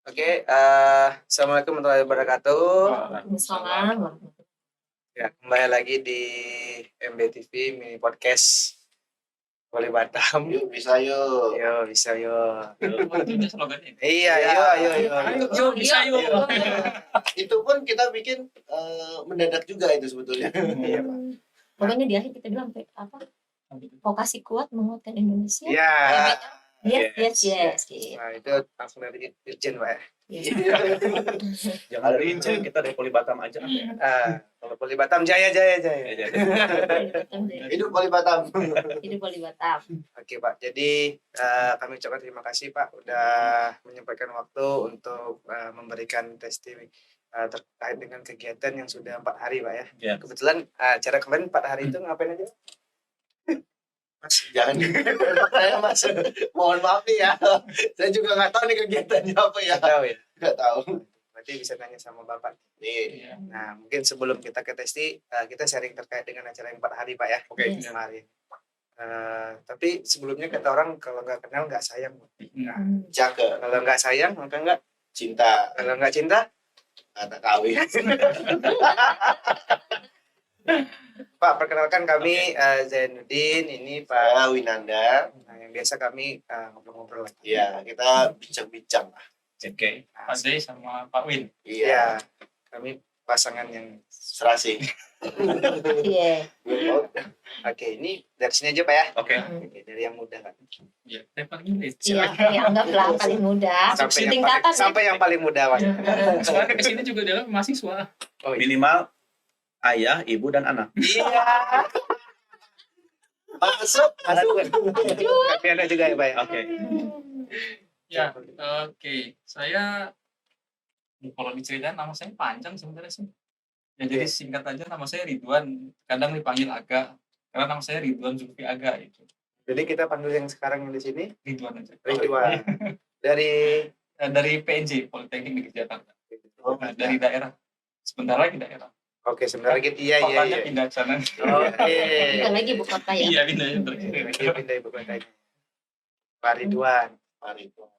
Oke, assalamualaikum warahmatullahi wabarakatuh. Waalaikumsalam. Ya, kembali lagi di MBTV Mini Podcast Boleh Batam. Yuk bisa yuk. Yo, bisa yo. Itu slogannya. Iya, Iya. ayo. Ayo, bisa yuk. Itu pun kita bikin mendadak juga itu sebetulnya. Iya, Pak. Pokoknya di akhir kita bilang apa? Vokasi kuat menguatkan Indonesia. Iya. Yes. Nah, itu langsung dari Irjen, Pak. Jangan dari Ince, kita dari Poli Batam aja. Kalau Boleh Batam, jaya. Hidup Wali Batam. Hidup Wali Batam. Oke, Pak. Jadi kami ucapkan terima kasih, Pak, udah menyempatkan waktu untuk memberikan testimoni terkait dengan kegiatan yang sudah 4 hari, Pak ya. Ya. Kebetulan acara kemarin 4 hari itu ngapain aja? Mas, jangan saya Mas. Mohon maaf nih ya. Saya juga nggak tahu nih kegiatannya apa ya. Nggak tahu ya. Nggak tahu. Berarti bisa tanya sama Bapak. Nih. Iya. Nah, mungkin sebelum kita ke testi, kita sharing terkait dengan acara yang 4 hari, Pak ya. Oke. Yes. Kemarin. Tapi sebelumnya kata orang kalau nggak kenal nggak sayang. Nah, Jaga kalau nggak sayang maka nggak. cinta Kalau nggak cinta, kata kawin. Pak, perkenalkan kami Zainuddin, ini Pak. Saya Winanda. Nah, yang biasa kami ngobrol-ngobrol lagi. Ya, kita bincang-bincang lah. Oke. Nah, Pak Zai sama Pak Win. Iya. ya, kami pasangan yang Serasi. Iya. oke, ini dari sini aja Pak ya. Oke. Oke, dari yang muda Pak. Iya, saya paling muda. Iya, ya, anggaplah paling muda. Sampai yang paling muda Pak. Soalnya kesini juga adalah mahasiswa. Oh, iya. Minimal ayah, ibu, dan anak. Iya. Masuk. Kami ada juga ya Pak ya. Oke. Ya, oke. Saya kalau diceritain nama saya panjang sebenarnya sih. Ya jadi singkat aja, nama saya Ridwan. Kadang dipanggil Aga. Karena nama saya Ridwan Zulfi Aga itu. Jadi kita panggil yang sekarang yang di sini Ridwan aja. Ridwan. Dari PNJ Politeknik Negeri Jakarta. Nah, dari daerah. Sebentar lagi daerah. Oke, sebentar lagi iya. Kotanya pindah ke sana. Oke. Bukan lagi ibu kota ya. Iya, pindah ya. Iya, pindah ibu kotanya. Pak Ridwan.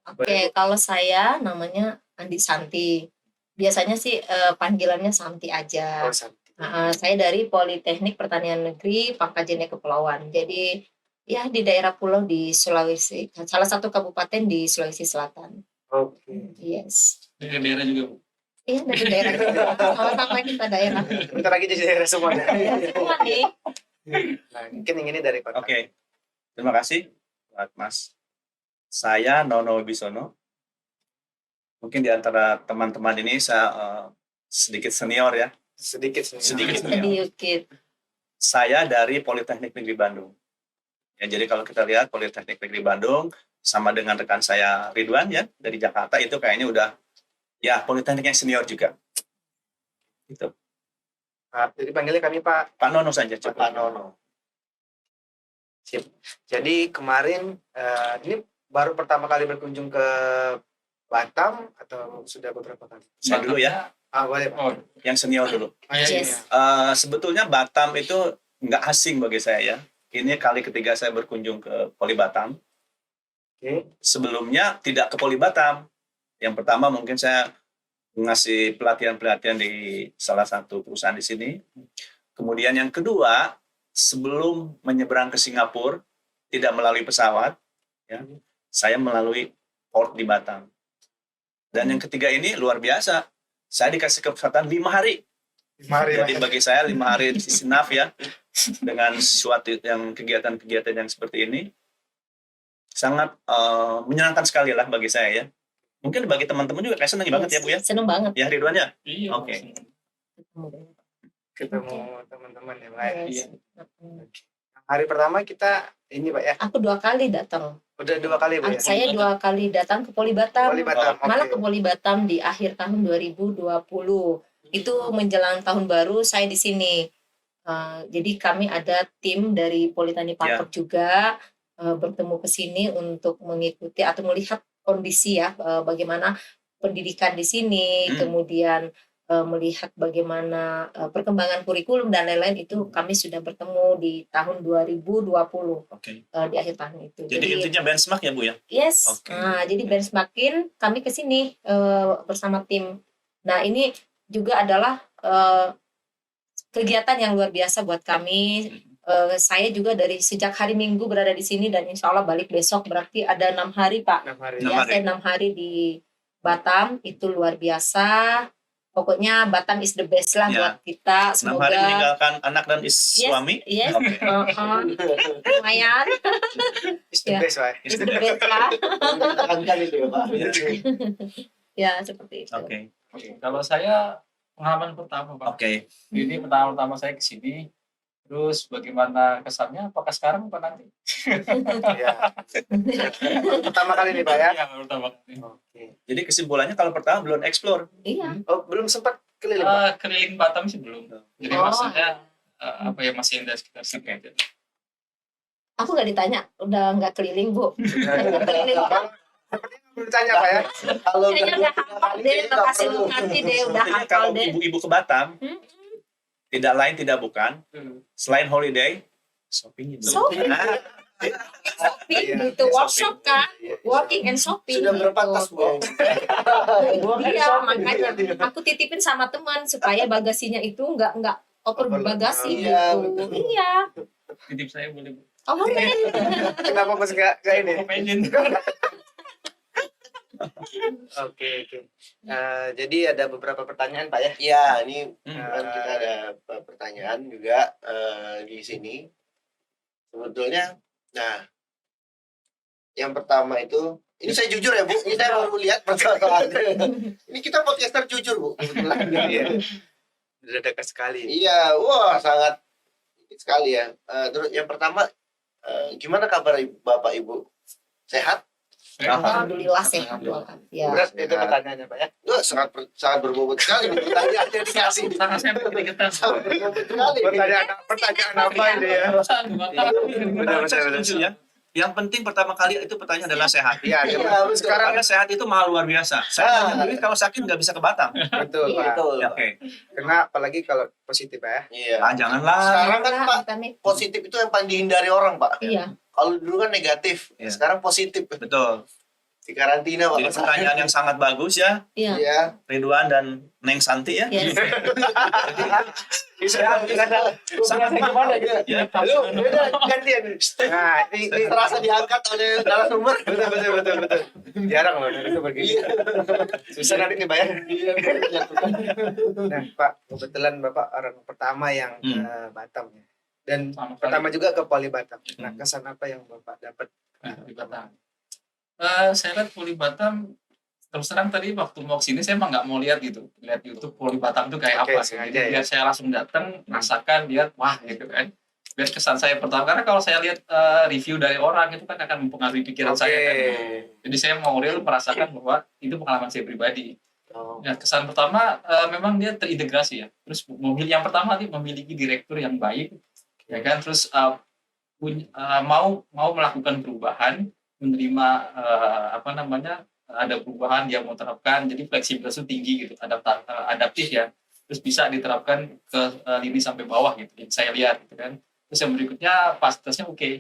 Oke, kalau saya namanya Andi Santi. Biasanya sih panggilannya Santi aja. Oh, Santi. Saya dari Politeknik Pertanian Negeri Pangkajene Kepulauan. Jadi ya di daerah pulau di Sulawesi, salah satu kabupaten di Sulawesi Selatan. Oke. Yes. Dari daerah juga, Bu. Iya dari daerah sama-sama kita daerah. Bentar lagi jadi daerah semuanya. Semua nih. Nah, mungkin yang ini dari kota. Oke. Terima kasih, buat Mas. Saya Nono Wibisono. Mungkin di antara teman-teman ini saya sedikit senior ya. Sedikit. Sedikit. Saya dari Politeknik Negeri Bandung. Ya, jadi kalau kita lihat Politeknik Negeri Bandung sama dengan rekan saya Ridwan ya dari Jakarta, itu kayaknya udah ya Politeknik yang senior juga. Gitu. Jadi panggilnya kami Pak Nono saja cukup. Pak Nono. Sip. Jadi kemarin ini baru pertama kali berkunjung ke Batam atau sudah beberapa kali? Saya dulu ya, Boleh. Oh, yang senior dulu. Yes. Sebetulnya Batam itu nggak asing bagi saya ya. Ini kali ketiga saya berkunjung ke Poli Batam. Oke. Sebelumnya tidak ke Poli Batam. Yang pertama mungkin saya ngasih pelatihan-pelatihan di salah satu perusahaan di sini. Kemudian yang kedua, sebelum menyeberang ke Singapura, tidak melalui pesawat, ya, saya melalui port di Batam. Dan yang ketiga ini luar biasa. Saya dikasih kesempatan 5 hari. Jadi bagi saya 5 hari is enough ya. Dengan suatu yang kegiatan-kegiatan yang seperti ini sangat menyenangkan sekali lah bagi saya ya. Mungkin bagi teman-teman juga kayak senang banget ya Bu ya. Senang banget. Ya Ridwan ya. iya. Oke. Ketemu teman-teman yang lain. Yes. Hari pertama kita ini Pak ya. Aku 2 kali datang. Udah 2 kali Bu ya. Saya 2 kali datang ke Poli Batam. Poli Batam. Malah Oke. ke Poli Batam di akhir tahun 2020. Itu menjelang tahun baru saya di sini. Jadi kami ada tim dari Politani Pangkep juga bertemu ke sini untuk mengikuti atau melihat kondisi ya bagaimana pendidikan di sini, kemudian melihat bagaimana perkembangan kurikulum dan lain-lain itu kami sudah bertemu di tahun 2020 Oke. di akhir tahun itu. Jadi intinya benchmark ya Bu ya? Yes, Oke. nah, jadi benchmarkin kami ke sini bersama tim. Nah ini juga adalah kegiatan yang luar biasa buat kami. Saya juga dari sejak hari Minggu berada di sini dan insya Allah balik besok, berarti ada 6 hari Pak. 6 hari. 6 Ya, hari. saya 6 hari di Batam, itu luar biasa. Pokoknya Batam is the best lah Ya. buat kita. 6 hari Semoga meninggalkan anak dan suami. yes, Oke. lumayan, It's the Ya. best, Pak. is the best lah. Tekankan itu ya Pak. Ya seperti itu. Oke. Oke, kalau saya pengalaman pertama Pak. Oke. Ini pertama saya ke sini. Terus bagaimana kesannya? Apakah sekarang apa nanti? Ya. Pertama kali nih, Pak ya. Iya, pertama kali. Oke. Jadi kesimpulannya kalau pertama belum explore. Iya. Oh, belum sempat keliling, Pak. Keliling Batam sih belum. Jadi Oh. maksudnya apa ya, masih ada sekitar sini aja. Aku nggak ditanya, udah nggak keliling Bu. Keliling Pak. Belum tanya, Pak ya. Kalau Kayaknya udah hafal deh lokasi lokasi deh, udah Artinya hafal kalau deh. ibu-ibu ke Batam, Hmm. tidak lain tidak bukan, selain holiday, shopping itu. Shopping. Nah, Shopping Iya, gitu, workshop kan, Iya, working and shopping. sudah berapa gitu. tas Bu? Iya, makanya aku titipin sama teman supaya bagasinya itu nggak over bagasi Iya, gitu. betul. Iya. Titip saya boleh. Oh, boleh. Kenapa Mas nggak ini? Aku pengen. Oke. Jadi ada beberapa pertanyaan, Pak ya. Iya, ini Hmm. kan kita ada pertanyaan juga di sini. Sebetulnya, nah, yang pertama itu, ini saya jujur ya Bu, ini saya baru lihat persoalan. Ini kita podcaster jujur Bu, kebetulan. Iya. Sudah dekat sekali. Iya, wah sangat sekali ya. Terus yang pertama, gimana kabar Bapak Ibu? Sehat? Alhamdulillah sehat walafiat. Berat itu pertanyaannya, Pak ya. Sangat berbobot sekali nih pertanyaannya dikasih. Sangat saya keringetan. Sangat berbobot sekali. Pertanyaan apa ini ya? Benar. Setuju ya. Yang penting pertama kali itu pertanyaan adalah sehat. Iya, Iya, betul. sekarang Karena sehat itu mahal luar biasa. Saya punya duit, kalau sakit nggak bisa ke Batam. betul, Pak. Betul. Ya, Oke. Kena apalagi kalau positif ya. Iya. Ah, janganlah. Sekarang kan Pak, Amit-amit. positif itu yang paling dihindari orang Pak. Iya. Kalau dulu kan negatif, Iya. sekarang positif. Betul. Di karantina Pak. Jadi pertanyaan yang sangat bagus ya, Iya. Iya. Ridwan dan Neng Santi ya. Yes. Bisa Sangat gimana gitu? Ya, Lu beda gantian. Nah, ini Terasa diangkat oleh narasumber. betul. Jarang loh itu begini. Iya. Susah nanti nih, Pak ya. Iya, menyatukan. Nah, Pak, kebetulan Bapak orang pertama yang ke Batam ya. Dan Sama pertama kali. juga ke Poli Batam. Nah, kesan apa yang Bapak dapat? Di Batam. Saya lihat Poli Batam, terus terang tadi waktu mau kesini saya emang nggak mau lihat gitu, lihat YouTube Poli Batam itu kayak Oke, apa. sengaja Jadi ya. biar saya langsung datang, rasakan, lihat, wah gitu kan. Biar kesan saya pertama, karena kalau saya lihat review dari orang itu kan akan mempengaruhi pikiran saya kan. Jadi saya mau real merasakan bahwa itu pengalaman saya pribadi. Oh. Ya, kesan pertama memang dia terintegrasi ya. Terus yang pertama nih memiliki direktur yang baik, ya kan. Terus mau melakukan perubahan, menerima ada perubahan dia mau terapkan, jadi fleksibilitas itu tinggi gitu, adaptif ya. Terus bisa diterapkan ke lini sampai bawah gitu. Yang saya lihat gitu kan. Terus yang berikutnya fasilitasnya oke.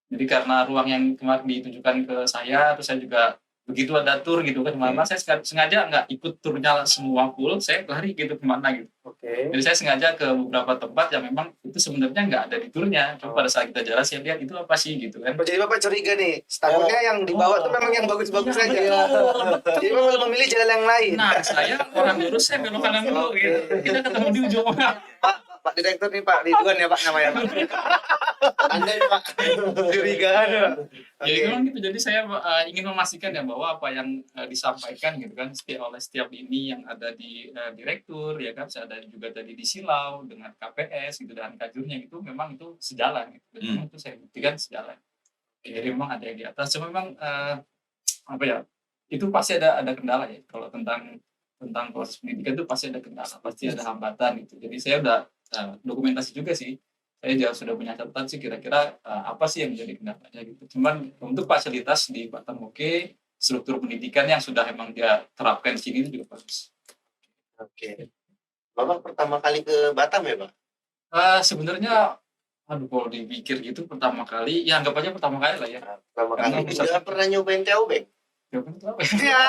Jadi karena ruang yang kemarin ditunjukkan ke saya, terus saya juga begitu ada tour gitu kan kemana, saya sengaja nggak ikut turnya semua full, saya lari gitu kemana gitu. Oke. Jadi saya sengaja ke beberapa tempat yang memang itu sebenarnya nggak ada di turnya. Cuma pada saat kita jalan saya lihat itu apa sih gitu kan. Jadi Bapak curiga nih, takutnya yang dibawa tuh memang yang bagus-bagus Iya, saja. betul. Jadi Bapak memilih jalan yang lain. Nah, saya orang lurus, saya belok kanan dulu gitu. Kita ketemu di ujung. Pak Direktur nih Pak Ridwan ya Pak namanya Pak. Anda ya, Pak. Curigaan Pak. Ya memang gitu. Jadi saya ingin memastikan ya bahwa apa yang disampaikan gitu kan oleh setiap ini yang ada di direktur ya kan, saya ada juga tadi di Silau dengan KPS gitu dan kajurnya itu memang itu sejalan gitu. Dan memang itu saya buktikan sejalan. Jadi memang ada yang di atas. Cuma memang apa ya? Itu pasti ada kendala ya kalau tentang proses pendidikan itu pasti ada kendala, pasti ada hambatan gitu. Jadi saya udah dokumentasi juga sih. Saya juga sudah punya catatan sih kira-kira apa sih yang menjadi kendalanya gitu. Cuman untuk fasilitas di Batam oke, struktur pendidikan yang sudah emang dia terapkan di sini itu juga bagus. Oke. Bapak pertama kali ke Batam ya, Pak? Sebenarnya aduh kalau dipikir gitu pertama kali, ya anggap aja pertama kali lah ya. Pertama Karena kali. bisa- Udah pernah nyobain teobeng? Ya kan tahu. Ya,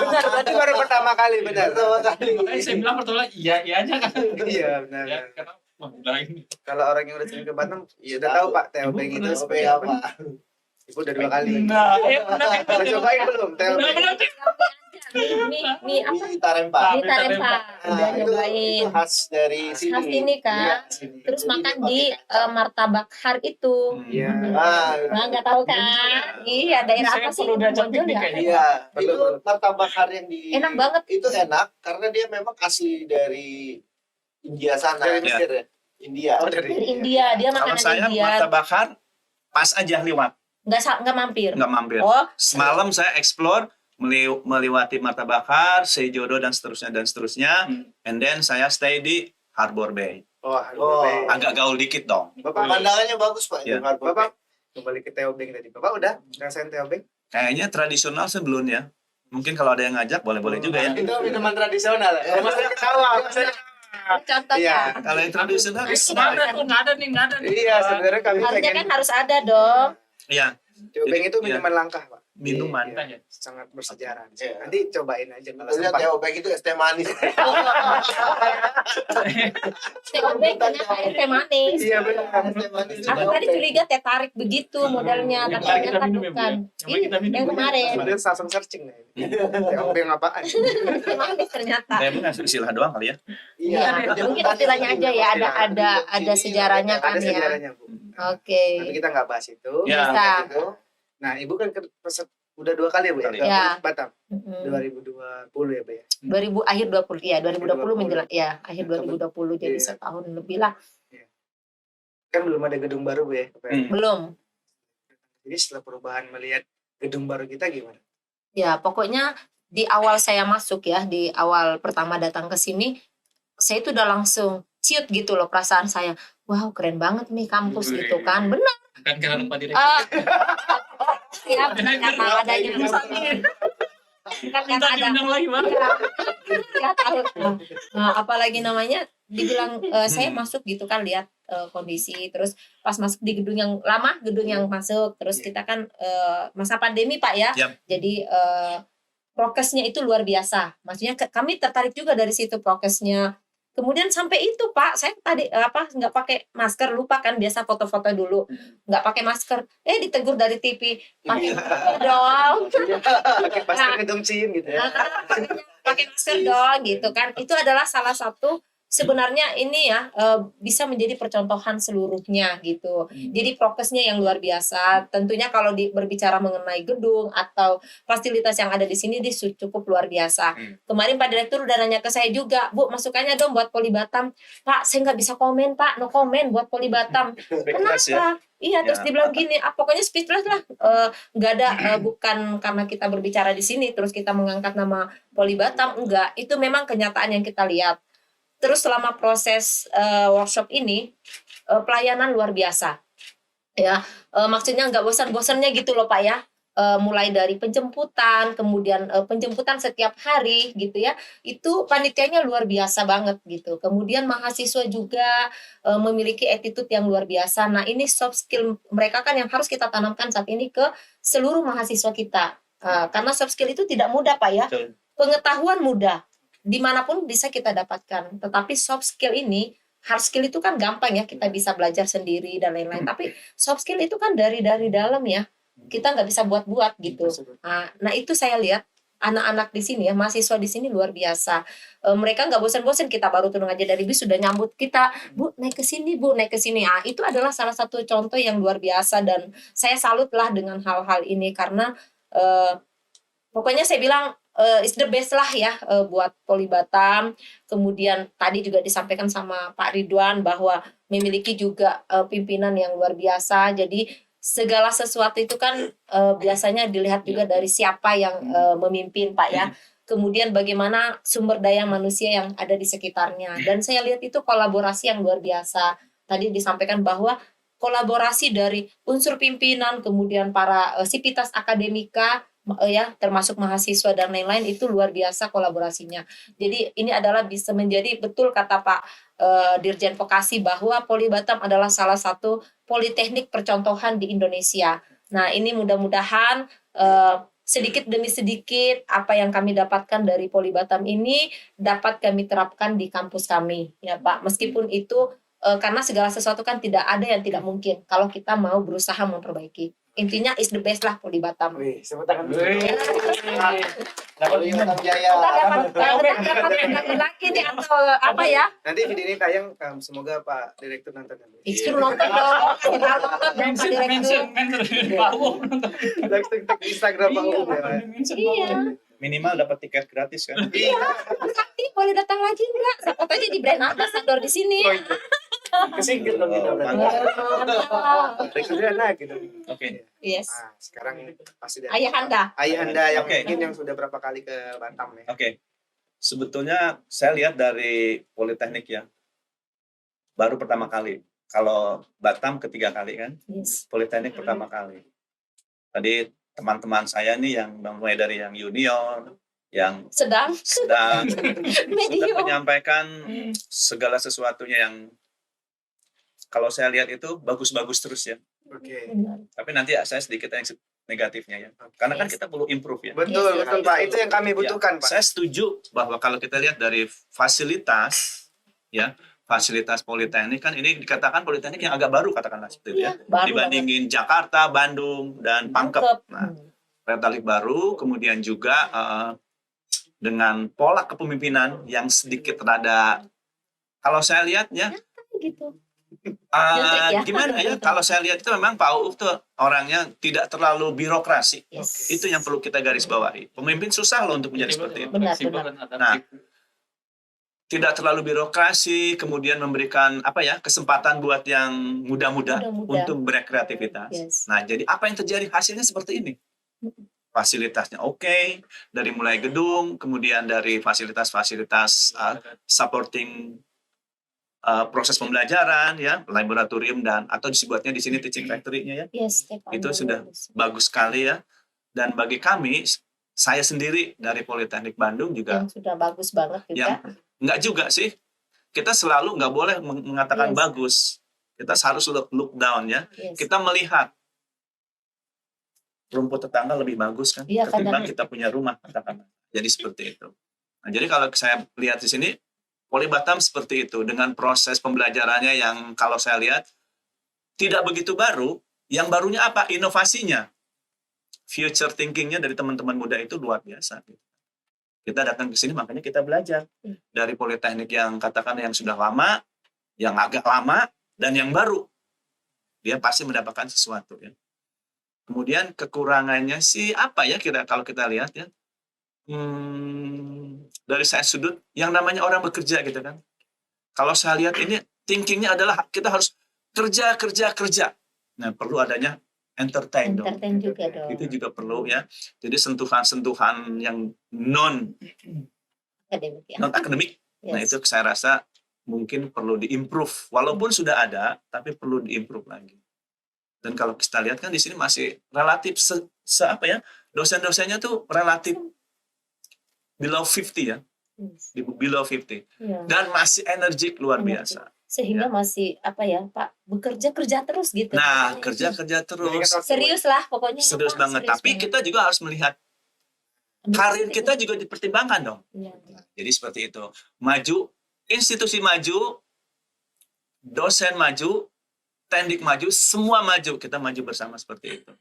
benar, berarti baru pertama kali, benar. Pertama kali. Makanya saya bilang pertama kali iya aja kan. Iya, benar. Ya, karena wah udah ini. Kalau orang yang udah sering ke Batam, Iya, sudah tahu Pak, Teo Ibu Beng itu pernah seperti Teobeng apa. apa? Ibu udah 2 kali. Nah, pernah Udah cobain belum Teo Udah, Beng? Mie apa? Mie tarempa. Mie tarempa. Udah Nah, itu nyobain. khas dari sini. Khas sini, Kak. Iya, sini. Terus Jadi makan dia di pakai kacang. martabak har itu. Iya. Ah, Nah, nggak tahu kan? Iya, daerah Saya apa sih? perlu diajak Bonjol piknik ya? kayaknya. iya, Perlu, itu perlu. martabak har yang di Enak banget. Itu enak karena dia memang asli dari India sana. Dari Mesir ya? India. Oh, dari Dari India, dia Kalau makanan saya India. martabak har pas aja lewat, Nggak mampir. nggak mampir. Oh, Semalam saya explore melewati martabak har, Seijodo dan seterusnya, and then saya stay di Harbor Bay. Oh, Oh. Agak gaul dikit dong. Bapak, Pemandangannya bagus, Pak. Iya. Itu Harbor Bay. Bapak kembali ke Teo Beng tadi. Bapak udah ngerasain Teo Beng? Kayaknya tradisional sebelumnya. Mungkin kalau ada yang ngajak boleh-boleh juga ya. Itu minuman tradisional. Masih ketawa, masih contohnya. Iya. Kalau yang tradisional, Nggak ada tuh, nggak ada nih, nggak ada nih. Iya, sebenarnya kami Harusnya pengen kan harus ada dong. ya Teo Beng itu Iya. minuman langka, Pak. minuman. Iya, sangat bersejarah. Iya. Nanti cobain aja kalau Sebenarnya sempat. teobeng itu es teh manis. TOB ternyata teh manis. Iya, benar. Es teh manis. Aku tadi curiga teh tarik begitu modelnya, tapi Yang kita ternyata minum ya, Bu, bukan. ya? Yang Iya, kita minum yang ya? kemarin. Sebenarnya langsung searching nih. Teo Beng apaan? Teh manis ternyata. Saya mungkin istilah doang kali ya. Iya, mungkin istilahnya aja ya, ada sejarahnya kan Ada ya. sejarahnya, Bu. Oke. Tapi kita nggak bahas itu. Ya. Bisa. Itu. Nah, Ibu kan udah 2 kali ya, Bu ya? Kali. 2 Ya. kali ke Batam. Mm-mm. 2020 ya, Bu ya? 2000 akhir 20 ya 2020 menjelang ya akhir 2020 jadi Iya. setahun lebih lah. Kan belum ada gedung baru, Bu ya? Belum. Jadi setelah perubahan melihat gedung baru kita gimana? Ya, pokoknya di awal saya masuk ya, di awal pertama datang ke sini, saya itu udah langsung ciut gitu loh perasaan saya. Wow, keren banget nih kampus Wih. gitu kan. Benar. Bukan karena lupa direktur. Ya, bukan karena adanya bukan Minta karena ada diundang lagi, Bang. ya tahu. Nah, apalagi namanya dibilang saya masuk gitu kan lihat kondisi terus pas masuk di gedung yang lama gedung yang masuk terus kita kan masa pandemi Pak ya. Yap. Jadi prokesnya itu luar biasa. Maksudnya kami tertarik juga dari situ prokesnya. Kemudian sampai itu Pak, saya tadi nggak pakai masker, lupa kan biasa foto-foto dulu, nggak pakai masker, ditegur dari TV, pakai masker dong, Pakai masker dong, Cin, gitu ya. pakai masker dong, gitu kan. Itu adalah salah satu sebenarnya ini ya bisa menjadi percontohan seluruhnya gitu. Jadi prokesnya yang luar biasa. Tentunya kalau berbicara mengenai gedung atau fasilitas yang ada di sini cukup luar biasa. Kemarin Pak Direktur udah nanya ke saya juga, Bu masukannya dong buat Poli Batam. Pak saya nggak bisa komen Pak, no comment buat Poli Batam. Speechless Kenapa? Iya terus Ya. dibilang gini, pokoknya speechless lah. Nggak ada bukan karena kita berbicara di sini terus kita mengangkat nama Poli Batam, enggak. Itu memang kenyataan yang kita lihat. Terus selama proses workshop ini pelayanan luar biasa, ya maksudnya nggak bosan-bosannya gitu loh Pak ya. Mulai dari penjemputan, kemudian penjemputan setiap hari gitu ya, itu panitianya luar biasa banget gitu. Kemudian mahasiswa juga memiliki attitude yang luar biasa. Nah ini soft skill mereka kan yang harus kita tanamkan saat ini ke seluruh mahasiswa kita. Karena soft skill itu tidak mudah Pak ya. Betul. Pengetahuan mudah. Dimanapun bisa kita dapatkan, tetapi soft skill ini, hard skill itu kan gampang ya, kita bisa belajar sendiri dan lain-lain, tapi soft skill itu kan dari dalam ya, kita nggak bisa buat-buat gitu. Nah itu saya lihat anak-anak di sini ya, mahasiswa di sini luar biasa. Mereka nggak bosan-bosan, kita baru turun aja dari bis sudah nyambut kita, Bu naik ke sini, Bu naik ke sini. Itu adalah salah satu contoh yang luar biasa dan saya salut lah dengan hal-hal ini karena pokoknya saya bilang it's the best lah ya buat Poli Batam. Kemudian tadi juga disampaikan sama Pak Ridwan bahwa memiliki juga pimpinan yang luar biasa. Jadi segala sesuatu itu kan biasanya dilihat juga dari siapa yang memimpin Pak ya. Kemudian bagaimana sumber daya manusia yang ada di sekitarnya. Dan saya lihat itu kolaborasi yang luar biasa. Tadi disampaikan bahwa kolaborasi dari unsur pimpinan, kemudian para sivitas akademika, ya termasuk mahasiswa dan lain-lain, itu luar biasa kolaborasinya. Jadi ini adalah bisa menjadi betul kata Pak Dirjen Vokasi bahwa Poli Batam adalah salah satu politeknik percontohan di Indonesia. Nah, ini mudah-mudahan sedikit demi sedikit apa yang kami dapatkan dari Poli Batam ini dapat kami terapkan di kampus kami, ya Pak. Meskipun itu karena segala sesuatu kan tidak ada yang tidak mungkin kalau kita mau berusaha memperbaiki. Intinya is the best lah Poli Batam. Wih, sebut tangan dulu. Poli Batam Jaya. Dapat medali lagi nih atau apa ya? Nanti video ini tayang, semoga Pak Direktur nonton nanti. Suruh nonton dong. Kita nonton dong Pak mention Direktur. Pak Uum. Langsung tag Instagram Pak Uum ya. Pak. Iya. Minimal dapat tiket gratis kan. Nanti boleh datang lagi enggak? Siapa tahu jadi brand ambassador di sini. Kesingkir dong kita berarti. Mantap. Direkturnya naik gitu. Oke. Yes. Nah, sekarang pasti dari Ayahanda. Ayahanda yang Oke. mungkin yang sudah berapa kali ke Batam ya. Oke. Sebetulnya saya lihat dari Politeknik ya. Baru pertama kali. Kalau Batam ketiga kali kan. Yes. Politeknik pertama kali. Tadi teman-teman saya nih yang mulai dari yang junior, yang Sedang sedang sudah medium. menyampaikan segala sesuatunya yang kalau saya lihat itu bagus-bagus terus ya. Oke. Benar. Tapi nanti saya sedikit yang negatifnya ya. Karena kan Yes. kita perlu improve ya. Betul, Yes, betul yes. Pak. Itu yang kami butuhkan, Pak. Saya setuju bahwa kalau kita lihat dari fasilitas ya, fasilitas Politeknik kan ini dikatakan Politeknik yang agak baru katakanlah seperti itu ya. Iya, baru Dibandingin Jakarta, Bandung dan Pangkep. Mantep. Nah, relatif baru, kemudian juga dengan pola kepemimpinan yang sedikit rada kalau saya lihat ya gitu. Nyentrik ya. gimana ya, kalau saya lihat itu memang Pak Uuf tuh orangnya tidak terlalu birokrasi. Yes. Itu yang perlu kita garis bawahi. Pemimpin susah loh untuk menjadi seperti itu. Benar, Fleksibel benar. dan adaptif. Tidak terlalu birokrasi, kemudian memberikan apa ya kesempatan buat yang muda-muda Muda-muda. untuk berkreativitas. Yes. Nah, jadi apa yang terjadi hasilnya seperti ini. Fasilitasnya oke, dari mulai gedung, kemudian dari fasilitas-fasilitas supporting proses pembelajaran ya, laboratorium dan atau disebutnya di sini teaching factory-nya ya. Yes, Stefano. Itu sudah bagus sekali ya. Dan bagi kami, saya sendiri dari Politeknik Bandung juga yang sudah bagus banget juga. yang enggak juga sih. Kita selalu nggak boleh mengatakan Yes. bagus. Kita harus look down ya. Yes. Kita melihat rumput tetangga lebih bagus kan Iya, ketimbang kadang. kita punya rumah katakan. Jadi seperti itu. Nah, jadi kalau saya lihat di sini Poli Batam seperti itu dengan proses pembelajarannya yang kalau saya lihat tidak begitu baru. Yang barunya apa? Inovasinya. Future thinking-nya dari teman-teman muda itu luar biasa. Kita datang ke sini makanya kita belajar dari Politeknik yang katakan yang sudah lama, yang agak lama, dan yang baru. Dia pasti mendapatkan sesuatu ya. Kemudian kekurangannya sih apa ya kalau kita lihat ya. Dari saya sudut yang namanya orang bekerja gitu kan. Kalau saya lihat ini thinkingnya adalah kita harus kerja. Nah, perlu adanya entertain dong. Entertain juga dong. Itu juga perlu ya. Jadi sentuhan-sentuhan yang non Akademik ya. akademik. Nah, Yes. itu saya rasa mungkin perlu diimprove. Walaupun sudah ada, tapi perlu diimprove lagi. Dan kalau kita lihat kan di sini masih relatif apa ya? Dosen-dosennya tuh relatif below 50 ya. Yes. Di below 50. Iya. Dan masih energik luar Energik. biasa. Sehingga masih apa ya Pak, bekerja terus gitu. Nah, kerja terus. Serius lah pokoknya. ya, Serius Pak, banget. serius Tapi banget. kita juga harus melihat karir kita juga dipertimbangkan dong. Iya. Jadi seperti itu. Maju, institusi maju, dosen maju, tendik maju, semua maju. Kita maju bersama seperti itu.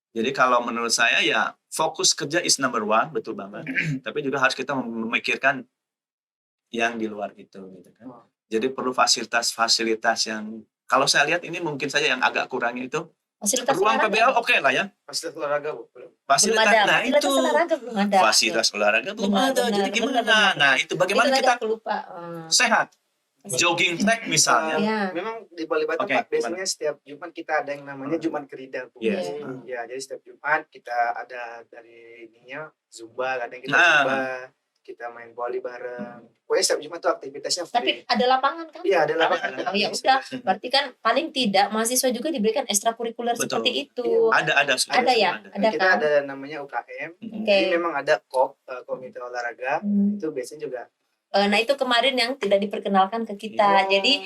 Jadi kalau menurut saya ya fokus kerja is number one, betul banget. Tapi juga harus kita memikirkan yang di luar itu gitu kan. Jadi perlu fasilitas-fasilitas yang kalau saya lihat ini mungkin saja yang agak kurang itu Fasilitas ruang olahraga PBL oke lah ya. Fasilitas olahraga, Bu. belum Fasilitas ada. nah Fasilitas itu olahraga belum ada. fasilitas olahraga belum Benar, ada. Jadi benar, gimana? benar. Nah, itu bagaimana Itu kita tadi aku lupa. sehat? Jogging track misalnya. Iya. Memang di Bali Batam Oke, Pak, biasanya setiap Jumat kita ada yang namanya Jumat Kerida, Bu. Yes. Ya, jadi setiap Jumat kita ada dari ininya Zumba, kadang kita Nah. Zumba, kita main voli bareng. Pokoknya setiap Jumat tuh aktivitasnya Tapi ada lapangan kan? iya ada lapangan. Oh ya udah, berarti kan paling tidak mahasiswa juga diberikan ekstrakurikuler Betul. seperti itu. Ada Ada ya? ada. Ada Kita kan? ada namanya UKM. Mm. Oke. Jadi memang ada komite olahraga. Hmm. Itu biasanya juga. Nah itu kemarin yang tidak diperkenalkan ke kita. Jadi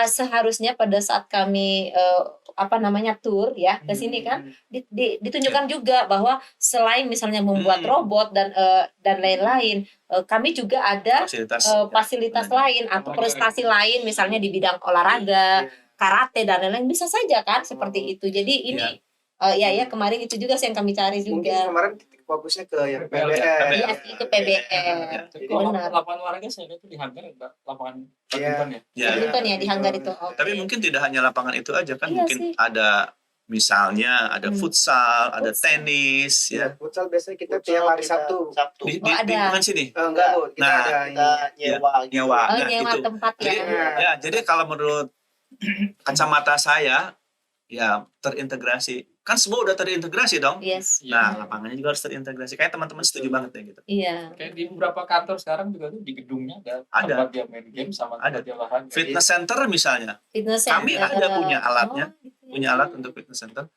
seharusnya pada saat kami tour ya ke sini kan ditunjukkan juga bahwa selain misalnya membuat robot dan lain-lain, kami juga ada fasilitas lain atau prestasi lain misalnya di bidang olahraga, karate dan lain-lain, bisa saja kan seperti itu. Jadi ini kemarin itu juga sih yang kami cari Mungkin juga. kemarin fokusnya ke yang PBL ya? PBL. Iya sih, ke PBL. Jadi Benar. lapangan olahraga saya lihat itu di Hanggar ada lapangan Iya. badminton ya. Ya. Badminton ya di Hanggar itu. Oke. Tapi mungkin tidak hanya lapangan itu aja kan, Iya mungkin sih. ada misalnya ada futsal, ada Futsal. tenis, Ya, ya. futsal biasanya kita tiap hari Sabtu. Di Oh, ada. lingkungan sini. Enggak, Bu. Kita Nah, ada Kita nyewa gitu. Nyewa. Oh, Nah, nyewa itu. tempat Jadi, ya. jadi kalau menurut kacamata saya, ya terintegrasi. Kan semua udah terintegrasi dong. Yes. Nah, lapangannya juga harus terintegrasi. Kayak teman-teman setuju banget ya gitu. Iya. Kayak di beberapa kantor sekarang juga tuh di gedungnya ada Ada. tempat dia main game sama Ada. tempat dia olahraga. Fitness center misalnya, Fitness Kami center. ada punya alatnya. gitu ya. punya alat untuk fitness center.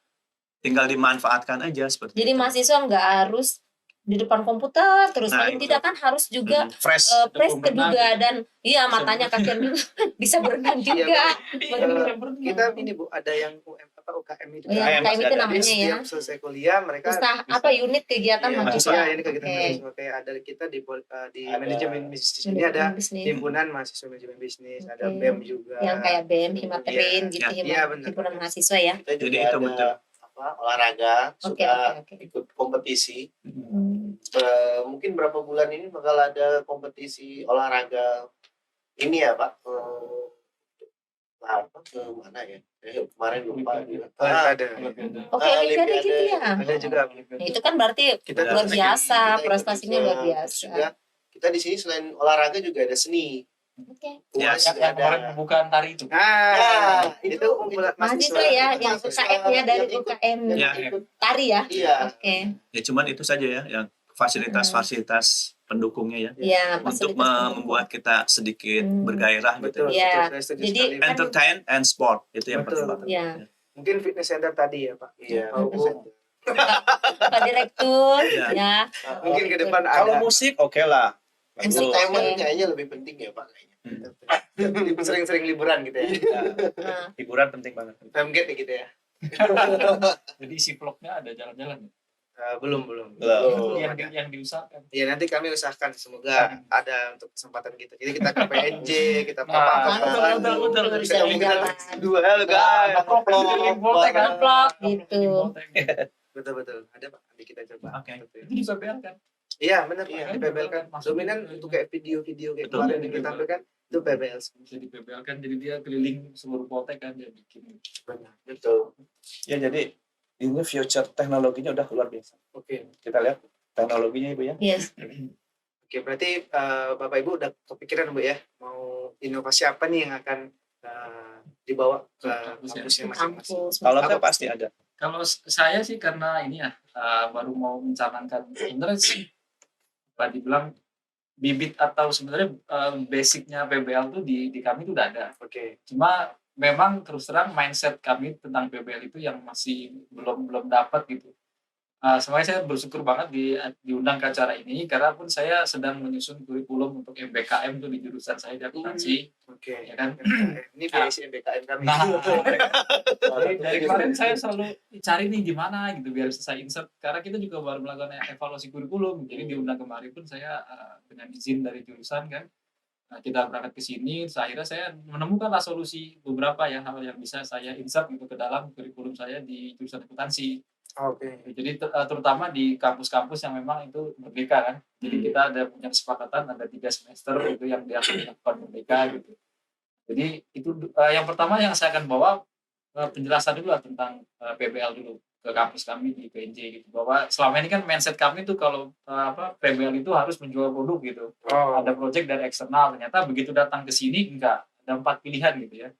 Tinggal dimanfaatkan aja seperti Jadi itu. mahasiswa nggak harus di depan komputer terus, Nah, paling itu. tidak kan harus juga Fresh. fresh berenang juga gitu. dan matanya kasihan juga bisa berenang juga. Iya, kita ini Bu, ada yang UKM itu. Oh, yang UKM UKM masih itu ada. namanya Jadi ya. setiap selesai kuliah mereka Usaha unit kegiatan Iya, mahasiswa. iya, ini kegiatan Oke. mahasiswa. Kayak ada kita di Ada. manajemen bisnis ini ada Bisnis. himpunan mahasiswa manajemen bisnis, ada Oke. BEM juga. Yang kayak BEM, Himaterin Iya, gitu, iya, benar. himpunan mahasiswa ya. Kita juga Jadi itu ada betul. olahraga, Oke, suka oke. ikut kompetisi. Hmm. Mungkin berapa bulan ini bakal ada kompetisi olahraga ini ya Pak. Mana ya? Kemarin lupa. Ada. Oke, Olimpiade gitu ya. Ada juga. Nah, itu kan berarti Kita luar ikut- biasa, Kita ikut prestasinya juga. luar Terus biasa. juga kita di sini selain olahraga juga ada seni. Oke. Ya, Puas yang ada. kemarin pembukaan tari itu. Nah, itu itu kumpulan Mahasiswa ya, yang mahasiswa UKM ya dari yang ikut. UKM Ya. tari ya. Iya. Oke. Ya cuman itu saja ya, yang fasilitas-fasilitas pendukungnya ya. Ya, Untuk fasilitas pendukung. membuat kita sedikit bergairah betul. gitu. Iya. Betul, saya setuju Jadi, sekali. kan- Entertain and sport itu yang Betul. penting banget. Ya. Mungkin fitness center tadi ya Pak. Iya. Oh, Bu. Pak Direktur Ya. ya. Mungkin ke depan Kalau ada. musik oke lah. Musik, Bagus. Entertainment oke. kayaknya lebih penting ya Pak kayaknya. Sering-sering liburan gitu ya. Nah, Hiburan penting banget. Famgate ya gitu ya. Jadi si vlognya ada jalan-jalan. Belum. Belum. Yang diusahakan. Ya nanti kami usahakan semoga ada untuk kesempatan kita. Jadi kita ke PNJ, kita Nah, papan, betul. bisa jalan. dua halo guys. Vlog gitu. Betul. Ada Pak, nanti kita coba. Oke. Betul. Itu di PBL kan? Iya benar Pak, Iya, di PBL kan. masuk Dominan di- untuk kayak video-video kayak Betul. kemarin yang kita tampilkan itu PBL. Bisa di PBL kan, jadi dia keliling seluruh Poltek kan dia bikin. Benar. Betul. Ya jadi ini future teknologinya udah luar biasa. Oke. Kita lihat teknologinya Ibu ya. Yes. Oke, berarti Bapak Ibu udah kepikiran Bu ya, mau inovasi apa nih yang akan dibawa ke kampusnya masing-masing? Kampus. Kalau saya pasti ada. Kalau saya sih karena ini ya baru mau mencanangkan sebenarnya sih apa dibilang bibit atau sebenarnya basicnya PBL tuh di kami tuh udah ada. Oke. Cuma memang terus terang mindset kami tentang PBL itu yang masih belum dapat gitu. Sebenarnya saya bersyukur banget diundang ke acara ini karena pun saya sedang menyusun kurikulum untuk MBKM tuh di jurusan saya di akuntansi, Oke. ya kan. Ini BSI MBKM kami. Nah, dari kemarin saya selalu cari nih gimana gitu biar selesai insert karena kita juga baru melakukan evaluasi kurikulum. Jadi diundang kemarin pun saya dengan izin dari jurusan kan. Kita berangkat ke sini, akhirnya saya menemukanlah solusi beberapa ya hal yang bisa saya insert gitu ke dalam kurikulum saya di jurusan akuntansi. Oke. Jadi terutama di kampus-kampus yang memang itu merdeka kan. Jadi kita ada punya kesepakatan ada 3 semester itu yang dilakukan merdeka gitu. Jadi itu yang pertama yang saya akan bawa penjelasan dulu lah tentang PBL dulu ke kampus kami di PNJ gitu. Bahwa selama ini kan mindset kami tuh kalau PBL itu harus menjual produk gitu. Oh. Ada project dari eksternal, ternyata begitu datang ke sini enggak, ada 4 pilihan gitu ya.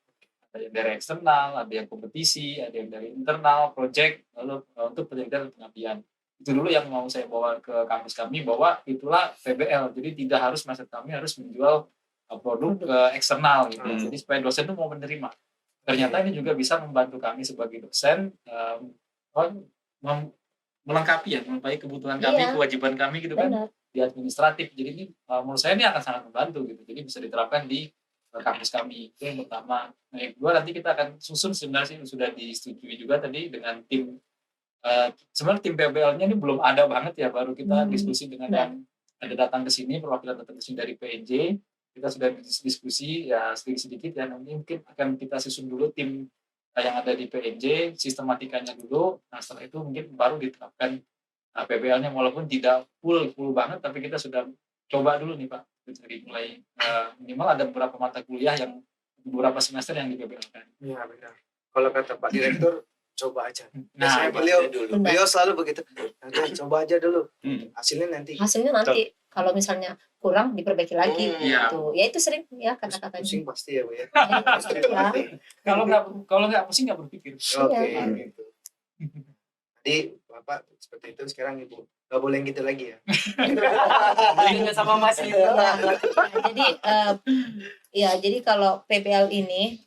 Ada yang dari eksternal, ada yang kompetisi, ada yang dari internal, project, lalu untuk penelitian dan pengabdian. Itu dulu yang mau saya bawa ke kampus kami, bahwa itulah PBL. Jadi tidak harus mindset kami harus menjual produk ke eksternal gitu. Hmm. Jadi supaya dosen itu mau menerima. Ternyata ini juga bisa membantu kami sebagai dosen melengkapi ya, melengkapi kebutuhan kami, Iya. kewajiban kami gitu kan Benar. di administratif. Jadi ini menurut saya ini akan sangat membantu gitu. Jadi bisa diterapkan di kampus kami. Itu yang pertama. Nah, yang kedua nanti kita akan susun, sebenarnya sih sudah disetujui juga tadi dengan tim. Sebenarnya tim PBL-nya ini belum ada banget ya, baru kita diskusi dengan Nah. yang ada datang ke sini, perwakilan datang ke sini dari PNJ. Kita sudah diskusi ya sedikit-sedikit ya, nanti mungkin akan kita susun dulu tim yang ada di PNJ, sistematikanya dulu. Nah, setelah itu mungkin baru diterapkan PBL-nya, walaupun tidak full banget, tapi kita sudah coba dulu nih Pak, dari mulai minimal ada beberapa mata kuliah yang beberapa semester yang di PBL-kan. Iya benar. Kalau kata Pak Direktur, coba aja. Nah, Biasanya gitu. beliau selalu begitu. Udah, coba aja dulu. Hmm. Hasilnya nanti. Hasilnya nanti kalau misalnya kurang diperbaiki lagi Iya. gitu. Ya itu sering ya kata-katanya. Pusing pasti ya Bu ya. Ya. Kalau nggak pusing nggak berpikir. Oke Iya. gitu. Jadi Bapak seperti itu, sekarang Ibu nggak boleh yang gitu lagi ya. Belinya sama Mas gitu. Nah, jadi jadi kalau PBL ini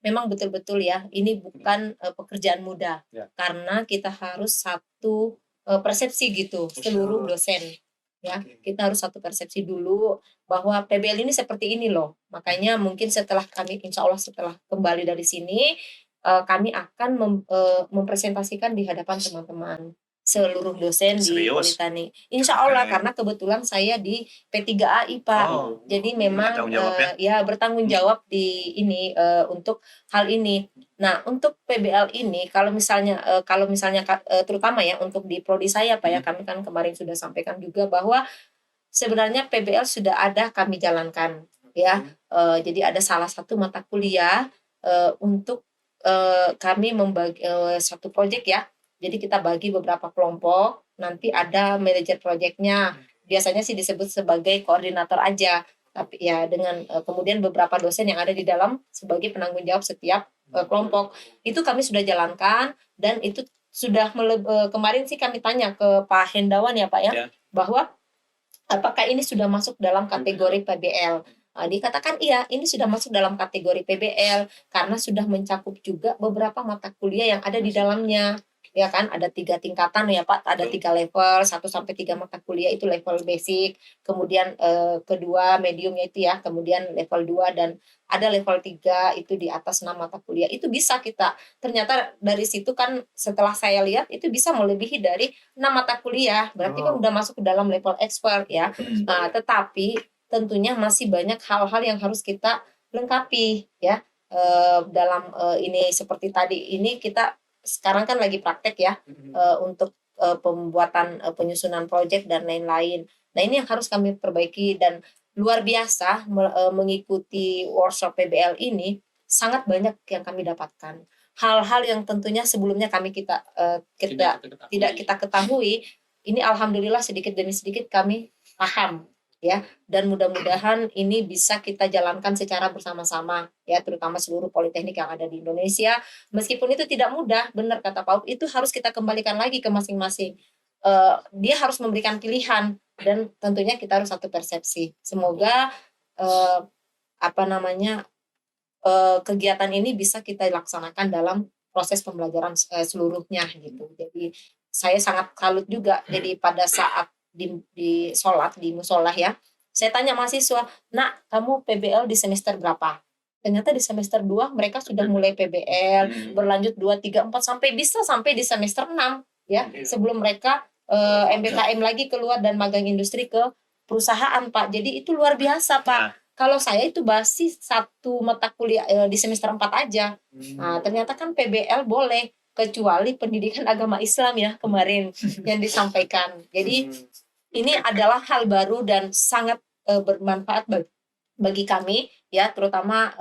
memang betul-betul ya, ini bukan pekerjaan mudah, Ya. karena kita harus satu persepsi gitu seluruh dosen ya. Oke. Kita harus satu persepsi dulu bahwa PBL ini seperti ini loh. Makanya mungkin setelah kami, insya Allah setelah kembali dari sini, kami akan mempresentasikan di hadapan teman-teman seluruh dosen di Serius? Politeknik. Insya Allah, Oke. karena kebetulan saya di P3AI Pak. Oh, Jadi memang bertanggung jawab ya? ya bertanggung jawab di ini untuk hal ini. Nah, untuk PBL ini kalau misalnya terutama ya untuk di prodi saya Pak ya, kami kan kemarin sudah sampaikan juga bahwa sebenarnya PBL sudah ada kami jalankan ya. Jadi ada salah satu mata kuliah untuk kami membagi satu proyek ya. Jadi kita bagi beberapa kelompok, nanti ada manajer proyeknya. Biasanya sih disebut sebagai koordinator aja. Tapi ya dengan kemudian beberapa dosen yang ada di dalam sebagai penanggung jawab setiap kelompok. Itu kami sudah jalankan, dan itu sudah kemarin sih kami tanya ke Pak Hendawan ya Pak ya, Ya. bahwa apakah ini sudah masuk dalam kategori PBL. Dikatakan iya, ini sudah masuk dalam kategori PBL karena sudah mencakup juga beberapa mata kuliah yang ada di dalamnya. Ya kan, ada 3 tingkatan ya Pak, ada 3 level, 1-3 mata kuliah itu level basic, kemudian kedua mediumnya itu ya, kemudian level 2, dan ada level 3 itu di atas 6 mata kuliah. Itu bisa kita, ternyata dari situ kan setelah saya lihat itu bisa melebihi dari 6 mata kuliah, berarti kan udah masuk ke dalam level expert ya. Nah, tetapi tentunya masih banyak hal-hal yang harus kita lengkapi ya dalam ini, seperti tadi ini kita sekarang kan lagi praktek ya untuk pembuatan penyusunan proyek dan lain-lain. Nah, ini yang harus kami perbaiki, dan luar biasa mengikuti workshop PBL ini sangat banyak yang kami dapatkan. Hal-hal yang tentunya sebelumnya kita tidak kita ketahui, ini alhamdulillah sedikit demi sedikit kami paham ya, dan mudah-mudahan ini bisa kita jalankan secara bersama-sama ya, terutama seluruh politeknik yang ada di Indonesia. Meskipun itu tidak mudah, benar kata Pak, itu harus kita kembalikan lagi ke masing-masing. Dia harus memberikan pilihan, dan tentunya kita harus satu persepsi. Semoga kegiatan ini bisa kita laksanakan dalam proses pembelajaran seluruhnya gitu. Jadi saya sangat salut juga. Jadi pada saat di sholat di musola ya, saya tanya mahasiswa, "Nak, kamu PBL di semester berapa?" Ternyata di semester 2 mereka sudah mulai PBL, berlanjut 2, 3, 4 sampai di semester 6 ya, sebelum mereka MBKM lagi keluar dan magang industri ke perusahaan Pak. Jadi itu luar biasa Pak. Kalau saya itu basis 1 mata kuliah di semester 4 aja. Nah, ternyata kan PBL boleh, kecuali pendidikan agama Islam ya kemarin yang disampaikan. Jadi ini adalah hal baru dan sangat bermanfaat bagi kami ya, terutama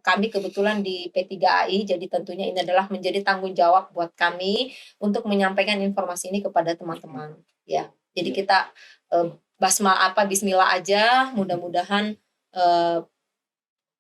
kami kebetulan di P3AI, jadi tentunya ini adalah menjadi tanggung jawab buat kami untuk menyampaikan informasi ini kepada teman-teman ya. Jadi kita bismillah aja, mudah-mudahan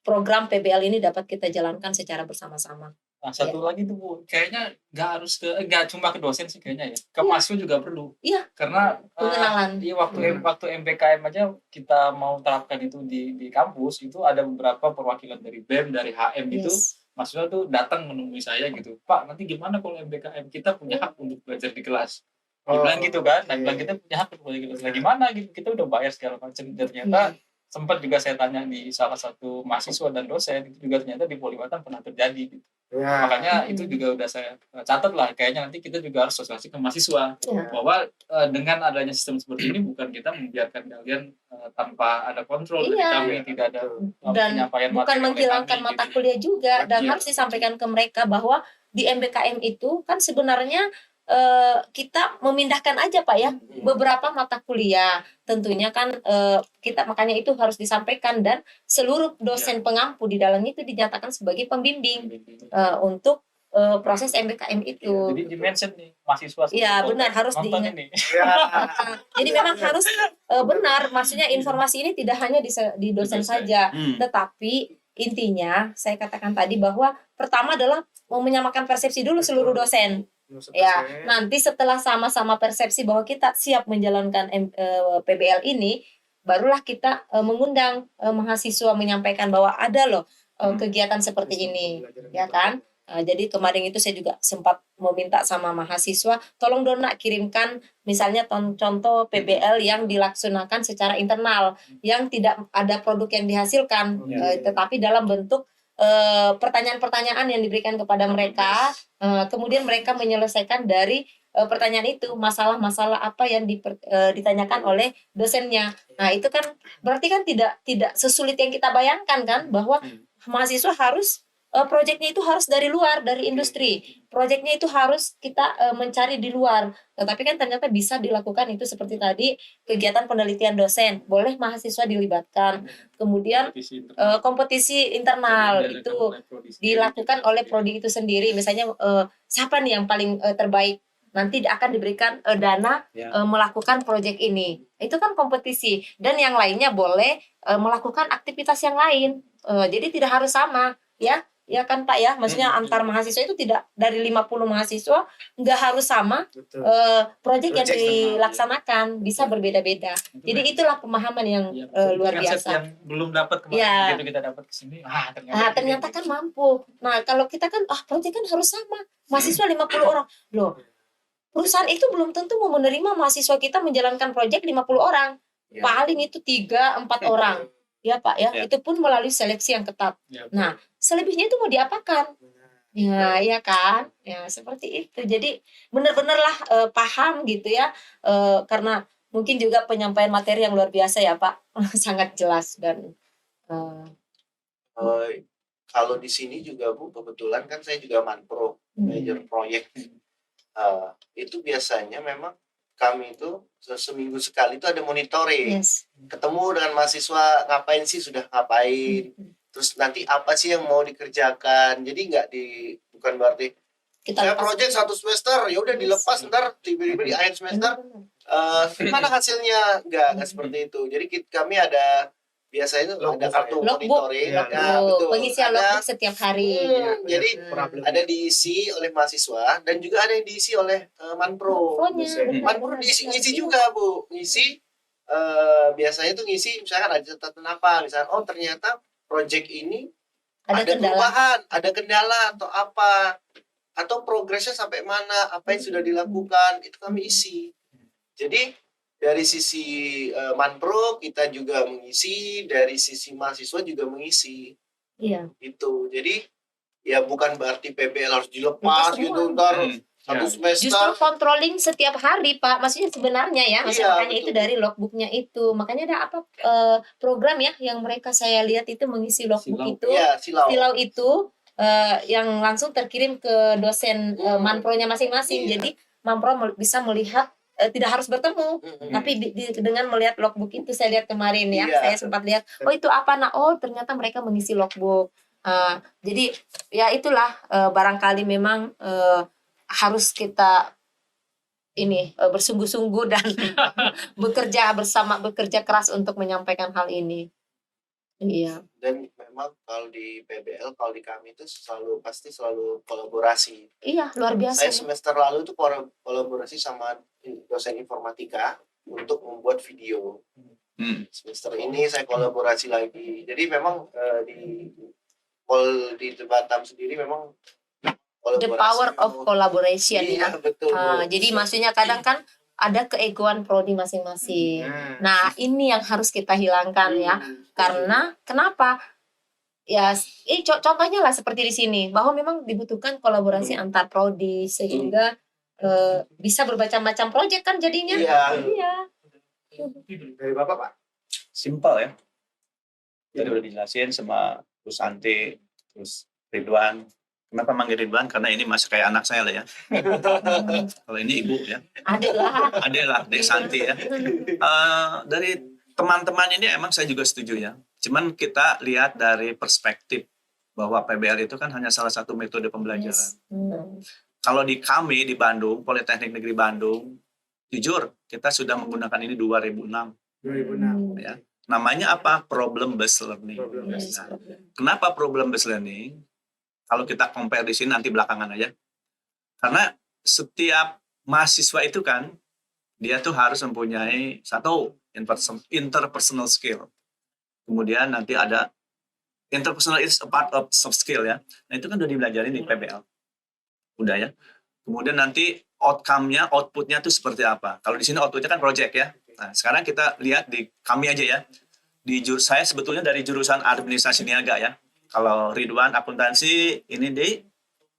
program PBL ini dapat kita jalankan secara bersama-sama. Nah, satu lagi tuh Bu, kayaknya nggak cuma ke dosen sih kayaknya ya, ke mahasiswa juga perlu. Iya. Karena Pengenalan. di waktu MPKM aja kita mau terapkan itu di kampus itu ada beberapa perwakilan dari BEM, dari HM gitu, Yes. mahasiswa tuh datang menemui saya gitu, Pak nanti gimana kalau MPKM kita punya hak untuk belajar di kelas. Dia bilang gitu kan, nah bilang kita punya hak untuk belajar di kelas. Nah, gimana gitu, kita udah bayar segala macam. Dan ternyata sempat juga saya tanya di salah satu mahasiswa dan dosen itu juga ternyata di Polibatan pernah terjadi gitu. Ya. Makanya itu juga udah saya catat lah, kayaknya nanti kita juga harus sosialisasi ke mahasiswa Ya. bahwa dengan adanya sistem seperti ini bukan kita membiarkan kalian tanpa ada kontrol dari Iya. kami, tidak ada Dan penyampaian bukan materi oleh menghilangkan kami, mata gitu. kuliah juga, dan Iya. harus disampaikan ke mereka bahwa di MBKM itu kan sebenarnya kita memindahkan aja Pak ya beberapa mata kuliah, tentunya kan kita makanya itu harus disampaikan, dan seluruh dosen pengampu di dalamnya itu dinyatakan sebagai pembimbing untuk proses MBKM itu. Jadi di-mention nih mahasiswa. Iya benar, harus nonton diingat. ini. Ya. Jadi memang harus benar, maksudnya informasi ini tidak hanya di dosen saja, tetapi intinya saya katakan tadi bahwa pertama adalah mau menyamakan persepsi dulu seluruh dosen. Ya, nanti setelah sama-sama persepsi bahwa kita siap menjalankan PBL ini, barulah kita mengundang mahasiswa menyampaikan bahwa ada loh kegiatan seperti ini, ya kan? Jadi kemarin itu saya juga sempat meminta sama mahasiswa, tolong dong nak kirimkan misalnya contoh PBL yang dilaksanakan secara internal, yang tidak ada produk yang dihasilkan, tetapi dalam bentuk pertanyaan-pertanyaan yang diberikan kepada mereka, kemudian mereka menyelesaikan dari pertanyaan itu, masalah-masalah apa yang ditanyakan oleh dosennya. Nah itu kan berarti kan tidak sesulit yang kita bayangkan kan, bahwa mahasiswa harus proyeknya itu harus dari luar, dari industri. Proyeknya itu harus kita mencari di luar. Tetapi kan ternyata bisa dilakukan itu seperti tadi, kegiatan penelitian dosen, boleh mahasiswa dilibatkan. Kemudian kompetisi internal itu dilakukan oleh prodi itu sendiri. Misalnya siapa nih yang paling terbaik, nanti akan diberikan dana melakukan proyek ini. Itu kan kompetisi. Dan yang lainnya boleh melakukan aktivitas yang lain. Jadi tidak harus sama, ya. Ya kan Pak ya, maksudnya antar mahasiswa itu tidak dari 50 mahasiswa nggak harus sama proyek yang dilaksanakan, bisa berbeda-beda. Jadi itulah pemahaman yang luar biasa. Yang belum dapat kemarin, begitu kita dapat ke sini, ternyata kan mampu. Nah kalau kita kan proyek kan harus sama, mahasiswa 50 orang. Loh, perusahaan itu belum tentu mau menerima mahasiswa kita menjalankan proyek 50 orang. Paling itu 3-4 orang. Ya Pak ya, itu pun melalui seleksi yang ketat. Nah, selebihnya itu mau diapakan? Ya kan, ya seperti itu. Jadi benar-benarlah paham gitu ya, karena mungkin juga penyampaian materi yang luar biasa ya Pak, sangat jelas dan. Kalau di sini juga Bu, kebetulan kan saya juga manpro, manajer proyek. Itu biasanya memang kami itu seminggu sekali itu ada monitoring, ketemu dengan mahasiswa ngapain sih, sudah ngapain, terus nanti apa sih yang mau dikerjakan. Jadi bukan berarti saya proyek 1 semester ya udah dilepas, ntar tiba-tiba di akhir semester mana hasilnya, nggak seperti itu. Jadi kami ada biasanya ada kartu monitoring, pengisian logbook setiap hari. Jadi ada diisi oleh mahasiswa dan juga ada yang diisi oleh manpro. Manpro ngisi juga Bu, ngisi biasanya tuh ngisi misalkan ada catatan apa, misalkan ternyata project ini ada perubahan, ada kendala atau apa, atau progresnya sampai mana, apa yang sudah dilakukan, itu kami isi. Jadi dari sisi manpro kita juga mengisi, dari sisi mahasiswa juga mengisi. Iya. Itu. Jadi ya bukan berarti PBL harus dilepas gitu ntar 1 semester. Justru controlling setiap hari Pak, maksudnya sebenarnya ya, makanya itu dari logbooknya itu. Makanya ada apa program ya yang mereka saya lihat itu mengisi logbook itu. Silau itu yang langsung terkirim ke dosen manpronya masing-masing. Jadi manpro bisa melihat, tidak harus bertemu, tapi dengan melihat logbook itu. Saya lihat kemarin ya, saya sempat lihat, itu apa, ternyata mereka mengisi logbook. Jadi ya itulah barangkali memang harus kita ini bersungguh-sungguh dan bekerja keras untuk menyampaikan hal ini. Iya. Dan memang kalau di PBL, kalau di kami itu pasti selalu kolaborasi. Iya, luar biasa. Saya semester lalu itu kolaborasi sama dosen informatika untuk membuat video. Semester ini saya kolaborasi lagi. Jadi memang di di Batam sendiri memang The power of collaboration Iya, ya. betul. Jadi maksudnya kadang kan ada keegoan prodi masing-masing. Nah, ini yang harus kita hilangkan ya. Karena kenapa? Ya, contohnya lah seperti di sini bahwa memang dibutuhkan kolaborasi antar prodi sehingga bisa bermacam-macam proyek kan jadinya. Iya. Dari Bapak, Pak? Simpel ya. Jadi udah dijelasin sama Bu Santi, terus Ridwan. Kenapa manggil Ridwan? Karena ini masih kayak anak saya lah ya. Kalau ini ibu ya. Adek lah, Dek Santi ya. Dari teman-teman ini emang saya juga setuju ya. Cuman kita lihat dari perspektif bahwa PBL itu kan hanya salah satu metode pembelajaran. Kalau di kami di Bandung, Politeknik Negeri Bandung, jujur kita sudah menggunakan ini 2006. 2006. Ya. Namanya apa? Problem based learning. Nah, kenapa problem based learning? Kalau kita compare di sini nanti belakangan aja. Karena setiap mahasiswa itu kan dia tuh harus mempunyai satu interpersonal skill. Kemudian nanti ada interpersonal is a part of soft skill ya. Nah itu kan udah dipelajarin di PBL. Udah ya. Kemudian nanti outputnya tuh seperti apa. Kalau di sini outputnya kan project ya. Nah sekarang kita lihat di kami aja ya. Saya sebetulnya dari jurusan administrasi niaga ya. Kalau Ridwan akuntansi, ini di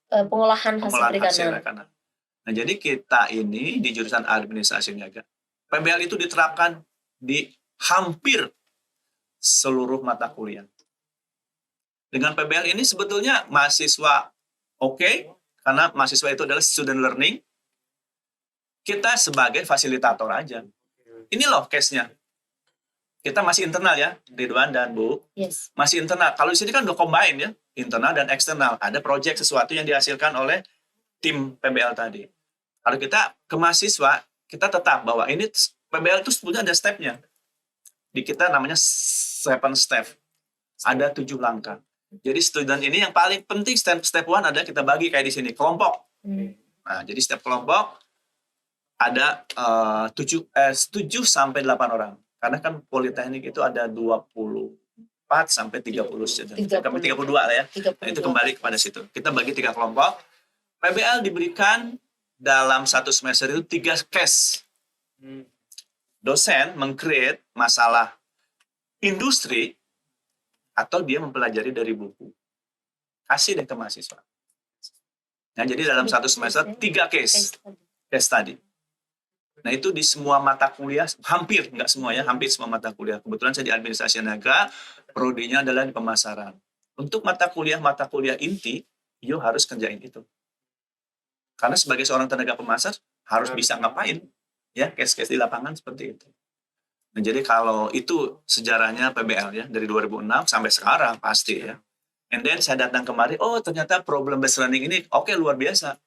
pengolahan hasil perikanan. Nah, jadi kita ini di jurusan administrasi niaga. PBL itu diterapkan di hampir seluruh mata kuliah. Dengan PBL ini sebetulnya mahasiswa oke, karena mahasiswa itu adalah student learning. Kita sebagai fasilitator aja. Ini loh case-nya. Kita masih internal ya, Ridwan dan Bu. Yes. Masih internal. Kalau di sini kan udah combine ya, internal dan eksternal. Ada proyek sesuatu yang dihasilkan oleh tim PBL tadi. Kalau kita ke mahasiswa, kita tetap bahwa ini PBL itu sebetulnya ada step-nya. Di kita namanya 7 step. Ada 7 langkah. Jadi student ini yang paling penting step 1 ada kita bagi kayak di sini, kelompok. Nah, jadi step kelompok ada 7 sampai 8 orang. Karena kan politeknik itu ada 24 sampai 30 student. Sampai 32 lah ya. 32. Nah, itu kembali kepada situ. Kita bagi 3 kelompok. PBL diberikan dalam 1 semester itu 3 case. Dosen meng-create masalah industri atau dia mempelajari dari buku. Kasih deh ke mahasiswa. Nah, jadi dalam 1 semester 3 case study. Nah itu di semua mata kuliah, hampir, nggak semua ya, hampir semua mata kuliah. Kebetulan saya di administrasi niaga, prodinya adalah di pemasaran. Untuk mata kuliah inti, yo harus kerjain itu. Karena sebagai seorang tenaga pemasar, harus bisa ngapain. Ya, case-case di lapangan seperti itu. Nah, jadi kalau itu sejarahnya PBL ya, dari 2006 sampai sekarang pasti ya. And then saya datang kemari, oh ternyata problem based learning ini oke, luar biasa.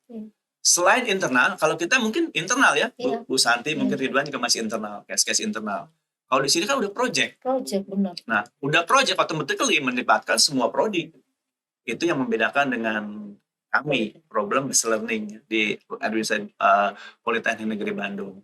Selain internal, kalau kita mungkin internal ya, Bu Santi, mungkin Ridwan juga masih internal, case-case internal. Kalau di sini kan udah project. Project, benar. Nah, udah project automatically melibatkan semua prodi. Itu yang membedakan dengan kami, problem based learning di Administrasi Politeknik Negeri Bandung.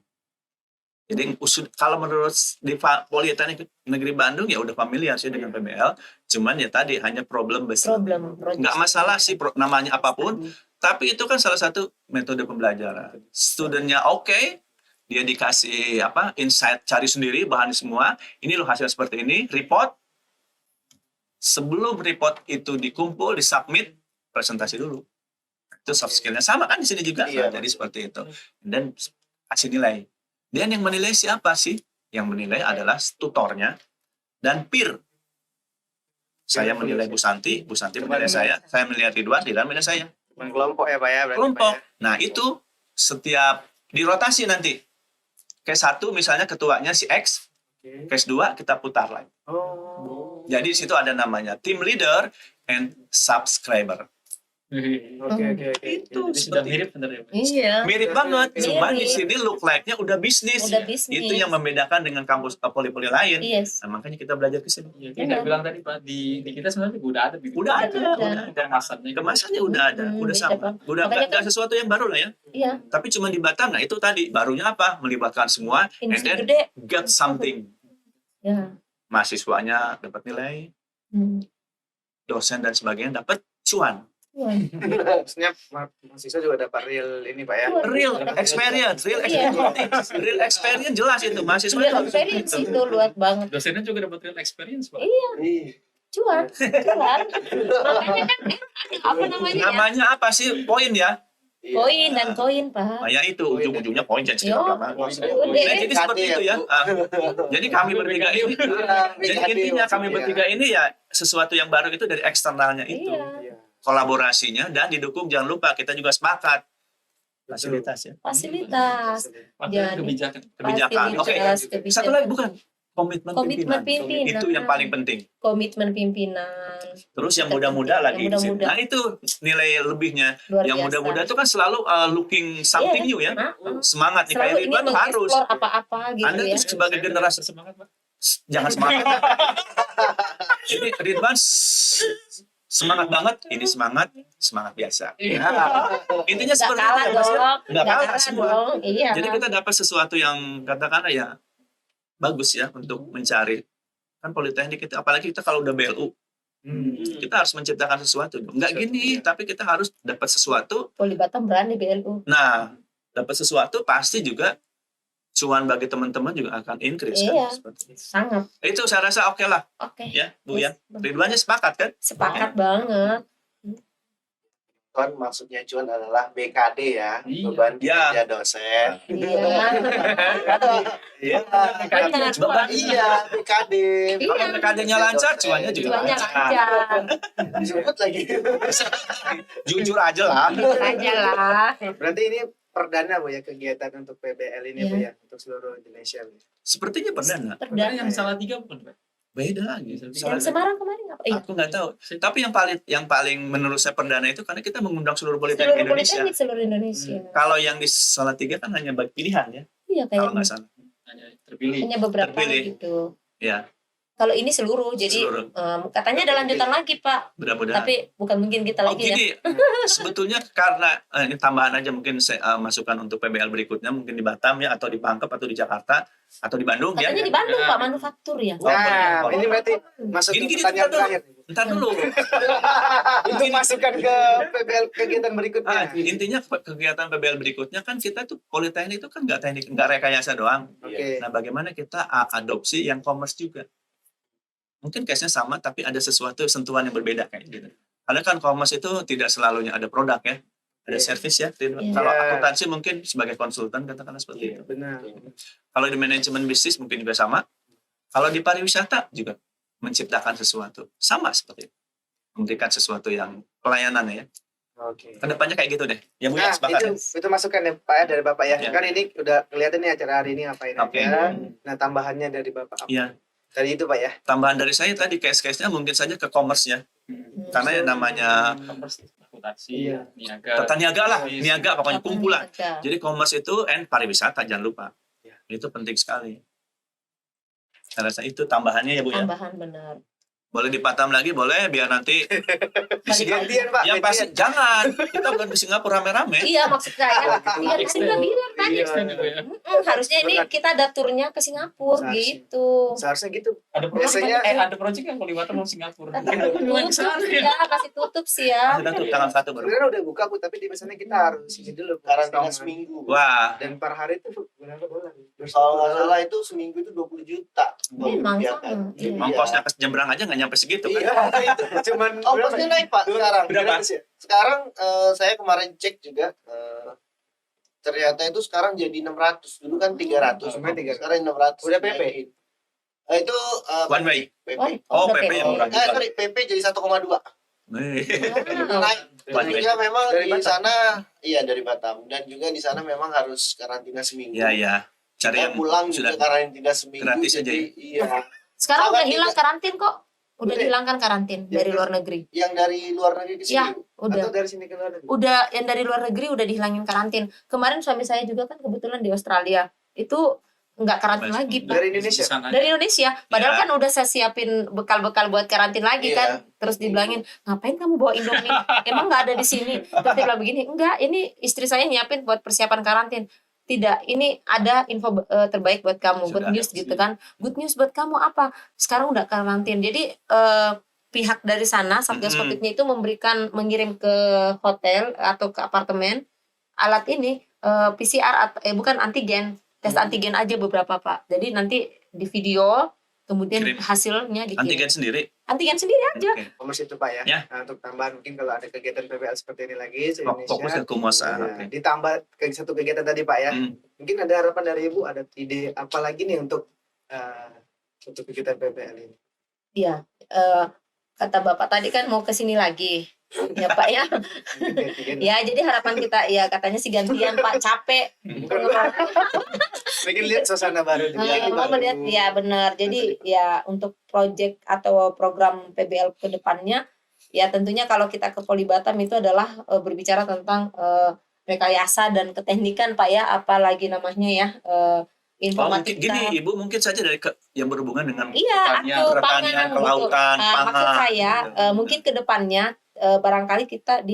Jadi kalau menurut di Politeknik Negeri Bandung ya udah familiar sih dengan PBL, cuman ya tadi hanya problem based learning. Nggak masalah sih namanya apapun. Tapi itu kan salah satu metode pembelajaran. Studentnya oke, dia dikasih insight, cari sendiri bahan semua. Ini loh hasil seperti ini, report. Sebelum report itu dikumpul, disubmit, presentasi dulu. Itu soft skill-nya sama kan di sini juga. Nah, jadi seperti itu. Dan kasih nilai. Dan yang menilai siapa sih? Yang menilai adalah tutornya dan peer. Saya menilai Bu Santi menilai saya menilai Ridwan menilai saya. Kelompok ya Pak ya? Kelompok. Nah itu setiap dirotasi nanti. Case 1 misalnya ketuanya si X, case 2 kita putar lagi. Jadi di situ ada namanya team leader and subscriber. Oke. Itu Jadi sudah seperti mirip sebenarnya. Pak. Iya, mirip banget, cuma di Mirip. sini look like-nya udah bisnis. udah bisnis. Itu yang membedakan dengan kampus poli-poli lain. Yes. Nah, makanya kita belajar ke sini. Ya, itu saya bilang tadi Pak, di kita sebenarnya udah ada bibit. Udah ada, udah. Kemasannya. Kemasannya udah ada, udah beda, sama. Bang. Udah Makanya nggak sesuatu yang baru lah ya. Iya, Tapi cuma di Batam, nah itu tadi barunya apa? Melibatkan semua, and industri then gede. get something. Ya. Mahasiswanya dapat nilai, Hmm. dosen dan sebagainya dapat cuan. Wah, Maksudnya mahasiswa juga dapat real ini Pak ya. Real experience, Iya. real experience jelas itu mahasiswa Real harus experience gitu. itu luas banget. Dosennya juga dapat real experience Pak. Ih, Cuan. Makanya kan ada apa namanya ya? Namanya apa sih? Poin ya. iya. Koin dan koin, Pak. Nah, ya itu ujung-ujungnya poin jadi Yo. lama. Udah. Nah, jadi seperti itu ya. Ah, jadi kami bertiga ini, jadi intinya kami bertiga ini ya sesuatu yang baru itu dari eksternalnya itu. Iya. Iya. Kolaborasinya dan didukung, jangan lupa kita juga sepakat fasilitas ya, Fasilitas. Padahal Jadi, kebijakan. Oke, Fasilitas, satu lagi bukan komitmen Komitmen pimpinan. pimpinan. Itu yang paling penting. Komitmen pimpinan. Terus yang muda-muda lagi Yang di sini. muda-muda. Nah itu nilai lebihnya. Luar Yang biasa. muda-muda itu kan selalu looking something new ya. Semangat nih kayak Selalu ingin Ridwan tuh harus. mengeksplor apa-apa gitu Anda ya. tuh sebagai generasi semangat Pak. jangan semangat. Ini Ridwan semangat banget. Ini semangat biasa. Nah, intinya Gak seperti kalah itu ya, Mas, ya. dong. Nggak kalah semua. dong. Iya. Jadi kita dapat sesuatu yang katakanlah ya bagus ya untuk mencari kan politeknik itu, apalagi kita kalau udah BLU kita harus menciptakan sesuatu. Nggak gini, tapi kita harus dapat sesuatu. Poli Batam berani BLU. Nah, dapat sesuatu pasti juga cuan bagi teman-teman juga akan increase Iya. kan. Seperti itu. Sangat. Itu saya rasa oke lah Oke. ya, Bu ya. Yes. Ridwannya sepakat kan? Sepakat banget. Cuan maksudnya cuan adalah BKD ya, Iya. beban Ya. kerja dosen. Iya. Iya. Benar. Beban. Iya, BKD. Kalau Iya. PKD-nya lancar, cuannya juga Cuannya lancar. lancar. Disebut lagi. Jujur aja lah. Jujur aja lah. Berarti ini perdana Bu ya kegiatan untuk PBL ini Iya. Bu ya untuk seluruh Indonesia. Bu. Sepertinya perdana. Sebenarnya Perdana. yang salah tiga bukan Pak? Beda lagi. Yang Semarang kemarin apa? Iya. Aku nggak tahu. Tapi yang paling menurut saya perdana itu karena kita mengundang seluruh politeknik Seluruh Indonesia. politeknik seluruh Indonesia. Kalau yang di Salatiga kan hanya bagi pilihan ya, Iya kalau nggak kayaknya. salah. Hanya terpilih. Hanya beberapa Terpilih. gitu. Ya, Kalau ini seluruh, jadi seluruh. katanya ada lanjutan lagi Pak. Mudah-mudahan. Tapi bukan mungkin kita Oh lagi ya. gini, sebetulnya karena ini tambahan aja mungkin saya masukkan untuk PBL berikutnya mungkin di Batam ya atau di Pangkep atau di Jakarta atau di Bandung ya. Katanya di Bandung Pak manufaktur ya. Nah, Oh, ini berarti masuk Gini, ke gini, pertanyaan bentar dulu. terakhir. Ntar dulu. Untuk masukkan ke PBL kegiatan berikutnya. Intinya kegiatan PBL berikutnya kan kita tuh politeknik itu kan nggak rekayasa doang. Oke. Nah, bagaimana kita adopsi yang commerce juga? Mungkin case-nya sama, tapi ada sesuatu sentuhan yang berbeda kayak gitu. Karena kan commerce itu tidak selalunya ada produk ya, ada Iya. service ya. Iya. Kalau akuntansi mungkin sebagai konsultan katakanlah seperti itu. Benar. Kalau di manajemen bisnis mungkin juga sama. Kalau di pariwisata juga menciptakan sesuatu sama seperti itu. Memberikan sesuatu yang pelayanan ya. Oke. Kedepannya kayak gitu deh. Ya Bu ya, Nah, sepakat. itu masukan ya Pak ya dari Bapak ya. Ya. Kan ini udah kelihatan nih acara hari ini ngapain Oke. aja. Nah, tambahannya dari Bapak apa? Iya. Tadi itu Pak ya. Tambahan dari saya tadi case-case-nya mungkin saja ke commerce ya. Karena yang namanya Akuntansi, Iya. niaga. tata niaga lah, Iya. niaga pokoknya kumpulan. Niaga. Jadi commerce itu pariwisata jangan lupa. Ya. Itu penting sekali. Saya rasa itu tambahannya ya Bu ya. Tambahan benar. Boleh dipatam lagi boleh biar nanti Gantian Pak. yang pasti gantian. jangan kita bukan di Singapura rame-rame. Iya maksud saya. Iya tadi udah bilang tadi. Iya. Extend itu ya. Harusnya ini Benar. kita ada turnya ke Singapura Seharusnya. gitu. Seharusnya gitu. Ada Biasanya- ada project yang Kalimantan mau Singapura. Tapi Mungkin hubungan ke sana tutup ya. ya, masih tutup sih ya. Kita tuh tanggal 1 baru. Sebenarnya udah buka Bu, tapi di sana kita harus ini dulu Karantina setahun. seminggu. Wah, Dan per hari itu berapa dolar? Kalau nggak salah itu seminggu itu 20 juta. Memang Iya sama. kan? Iya. ongkosnya ke Jembrang aja nggak nyampe segitu kan. Iya, itu. Cuman Ongkosnya naik Pak sekarang. Berapa? ya? Sekarang saya kemarin cek juga ternyata itu sekarang jadi 600. Dulu kan 300. Sampai 300. Sekarang 600. Udah PP? Itu One way. PP. Oh, udah PP yang PP. murah juga. Sorry, PP jadi 1,2. Wow. Naik. Dan One way. juga memang Dari di Batam? sana iya dari Batam dan juga di sana memang harus karantina seminggu. Iya, iya. Cari Kita yang pulang sudah juga karantina seminggu. gratis aja jadi, ya? Iya. Sekarang udah Sangat hilang tidak- karantin kok. Udah dihilangkan karantin Ya, dari luar negeri. Yang dari luar negeri ke sini, Ya. Bu? Udah. Atau dari sini ke luar negeri? Udah yang dari luar negeri udah dihilangin karantin. Kemarin suami saya juga kan kebetulan di Australia. Itu nggak karantin lagi, Pak. Dari Indonesia? Di sana. Dari Indonesia. Padahal Ya. kan udah saya siapin bekal-bekal buat karantin lagi Iya. kan. Terus dibilangin, ngapain kamu bawa Indomie? Emang nggak ada di sini? Terus dia bilang begini, enggak, ini istri saya nyiapin buat persiapan karantin. Tidak, ini ada info terbaik buat kamu, good Sudah news ada gitu kan. Good news buat kamu apa? Sekarang udah karantin. Jadi pihak dari sana Satgas Mm-mm. Covid-nya itu mengirim ke hotel atau ke apartemen alat ini PCR bukan antigen, tes antigen aja beberapa, Pak. Jadi nanti di video kemudian Kirim. hasilnya dikirim. Antigen sendiri. Antigen sendiri aja. Oke. Komersi itu Pak ya. Ya. Nah, untuk tambahan mungkin kalau ada kegiatan PBL seperti ini lagi di Fokus ke Indonesia. kemuasaan. Ya, Oke. ditambah ke satu kegiatan tadi Pak ya. Hmm. Mungkin ada harapan dari Ibu, ada ide apa lagi nih untuk kegiatan PBL ini? Iya, kata Bapak tadi kan mau ke sini lagi. Ya Pak ya. Mungkin gantian. Ya, jadi harapan kita ya katanya sih gantian Pak, capek. Mungkin lihat suasana baru. Mau melihat ya benar. Jadi ya untuk proyek atau program PBL ke depannya ya tentunya kalau kita ke Polibatam itu adalah berbicara tentang rekayasa dan keteknikan Pak ya, apalagi namanya ya Oh, mungkin informatika. gini, Ibu mungkin saja dari yang berhubungan dengan Iya, Pertanian, ke pertanian, pangan, kelautan, betul. Maksud pangan. saya mungkin ke depannya barangkali kita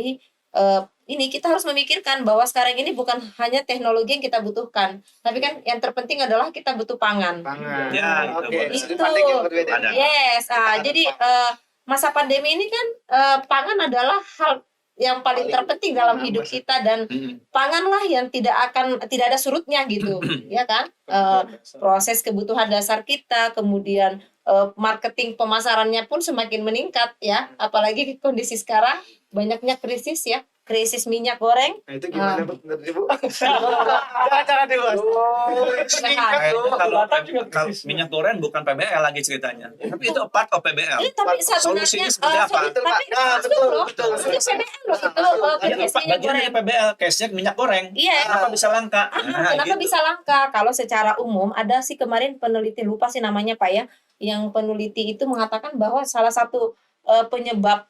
ini kita harus memikirkan bahwa sekarang ini bukan hanya teknologi yang kita butuhkan, tapi kan yang terpenting adalah kita butuh pangan. Pangan. Ya, Oke, itu sudut Itu. pandang yang berbeda. Ada. Yes, jadi masa pandemi ini kan pangan adalah hal yang paling terpenting dalam hidup kita dan Hmm. panganlah yang tidak ada surutnya gitu, ya kan? Proses kebutuhan dasar kita, kemudian marketing pemasarannya pun semakin meningkat ya, apalagi kondisi sekarang banyaknya krisis ya, krisis minyak goreng. Nah, itu gimana Bu, menurut Ibu? Jangan dibahas. Kalau minyak goreng bukan PBL lagi ceritanya, tapi itu part of PBL. Tapi Solusinya sebenarnya seperti apa? tapi Nah, masuk betul, loh, betul. masuk PBL loh itu Ya, krisis minyak bagian dari goreng. PBL, case-nya minyak goreng. Iya. Kenapa bisa langka? Nah, Kenapa gitu. bisa langka? Kalau secara umum ada sih kemarin peneliti, lupa sih namanya Pak ya, yang peneliti itu mengatakan bahwa salah satu penyebab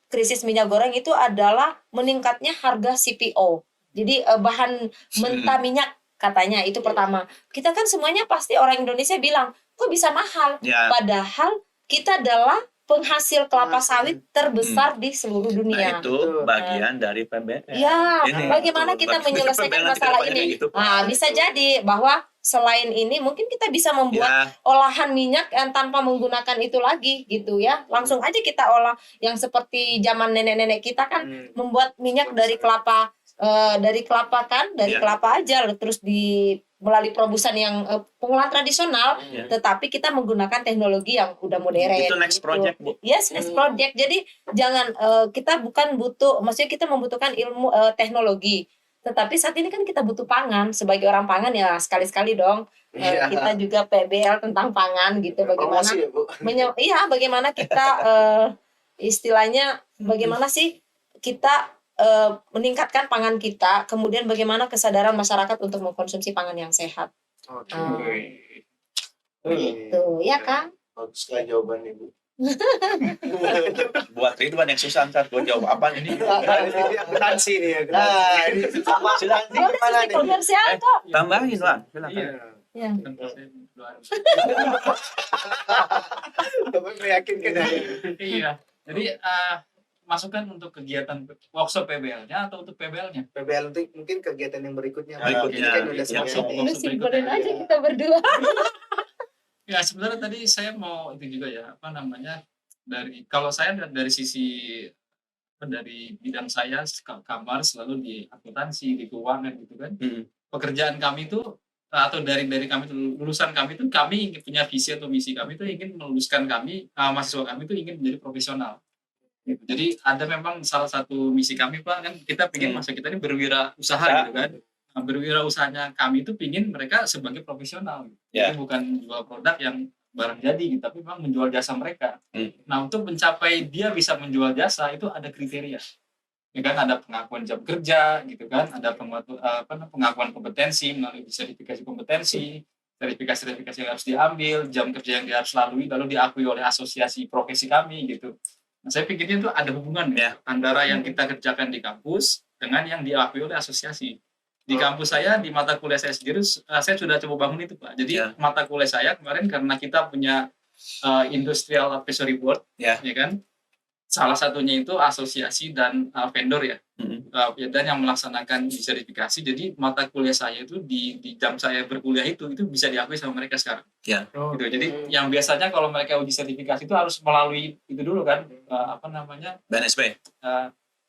krisis minyak goreng itu adalah meningkatnya harga CPO. Jadi bahan mentah minyak katanya itu pertama. Kita kan semuanya pasti orang Indonesia bilang, kok bisa mahal? Ya, Padahal kita adalah penghasil kelapa sawit terbesar di seluruh nah dunia. itu bagian dari PBL. Ya, Ini, bagaimana betul. kita Bagian menyelesaikan PBL nanti masalah kedepannya ini? gitu. Nah, bisa jadi bahwa selain ini mungkin kita bisa membuat Ya, olahan minyak yang tanpa menggunakan itu lagi gitu ya. Langsung aja kita olah yang seperti zaman nenek-nenek kita kan membuat minyak dari kelapa Iya. kelapa aja terus melalui perebusan yang pengolahan tradisional, Iya. tetapi kita menggunakan teknologi yang udah modern. itu next gitu. project, Bu. Yes, next project. Jadi jangan kita bukan butuh, maksudnya kita membutuhkan ilmu teknologi. Tetapi saat ini kan kita butuh pangan. Sebagai orang pangan ya sekali-sekali dong Iya. kita juga PBL tentang pangan gitu. Bagaimana Promosi ya, Bu. bagaimana kita istilahnya bagaimana sih kita meningkatkan pangan kita, kemudian bagaimana kesadaran masyarakat untuk mengkonsumsi pangan yang sehat. Oke. Gitu, ya kan? Bagus sekali jawabannya, Bu. Buat Ridwan yang susah ntar gue jawab apa ini. Nah, ini akuntansi nih ya. Nah, ini sama nanti Udah gimana sih nih? komersial kok. Tambahin lah, silakan. Iya. Ya. Tapi meyakinkan ya. Iya. Jadi masukan untuk kegiatan workshop PBL-nya atau untuk PBL-nya? PBL untuk mungkin kegiatan yang berikutnya. Berikutnya. Ini kan udah Iya. selesai. Ini simbolin aja kita berdua. Ya sebenarnya tadi saya mau itu juga ya, apa namanya, kalau saya dari sisi dari bidang saya kamar selalu di akuntansi, di keuangan gitu kan. Pekerjaan kami itu atau dari kami itu, lulusan kami itu, kami ingin punya visi atau misi kami itu ingin meluluskan kami, mahasiswa kami itu ingin menjadi profesional. Gitu. Jadi ada memang salah satu misi kami Pak, kan kita ingin masa kita ini berwirausaha gitu kan. Nah, berwirausahanya kami itu ingin mereka sebagai profesional. Ya. Jadi bukan jual produk yang barang jadi gitu, tapi memang menjual jasa mereka. Nah, untuk mencapai dia bisa menjual jasa itu ada kriteria. Ya kan, ada pengakuan jam kerja gitu kan, ada pengakuan kompetensi melalui sertifikasi kompetensi, sertifikasi yang harus diambil, jam kerja yang dia harus lalui, lalu diakui oleh asosiasi profesi kami gitu. Nah, saya pikirnya itu ada hubungan ya antara yang kita kerjakan di kampus dengan yang diakui oleh asosiasi. Di kampus saya, di mata kuliah saya sendiri, saya sudah coba bangun itu, Pak. Jadi mata kuliah saya kemarin karena kita punya Industrial Advisory Board, ya kan? Salah satunya itu asosiasi dan vendor ya. Dan yang melaksanakan sertifikasi. Jadi mata kuliah saya itu di jam saya berkuliah itu bisa diakui sama mereka sekarang. Gitu. Jadi yang biasanya kalau mereka uji sertifikasi itu harus melalui itu dulu kan, BNSP.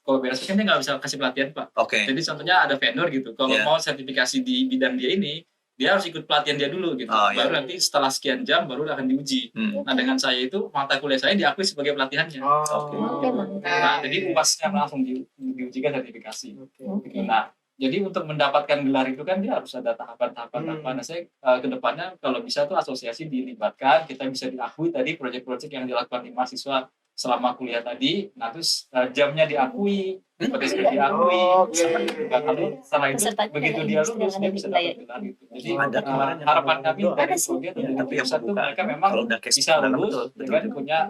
Kalau BNSP kan dia nggak bisa kasih pelatihan, Pak. Jadi contohnya ada vendor gitu. Kalau mau sertifikasi di bidang dia ini, dia harus ikut pelatihan dia dulu gitu. Baru nanti setelah sekian jam baru akan diuji. Nah, dengan saya itu mata kuliah saya diakui sebagai pelatihannya. Nah, jadi UASnya langsung diujikan sertifikasi. Gitu. Nah, jadi untuk mendapatkan gelar itu kan dia harus ada tahapan-tahapan. Nah, saya kedepannya kalau bisa tuh asosiasi dilibatkan, kita bisa diakui tadi proyek-proyek yang dilakukan di mahasiswa selama kuliah tadi. Nah, terus jamnya diakui, potensinya diakui. Lalu setelah itu begitu dia lulus dia bisa dapat gelar gitu. Jadi harapan kami dari proyek tapi yang satu mereka memang bisa lulus dengan punya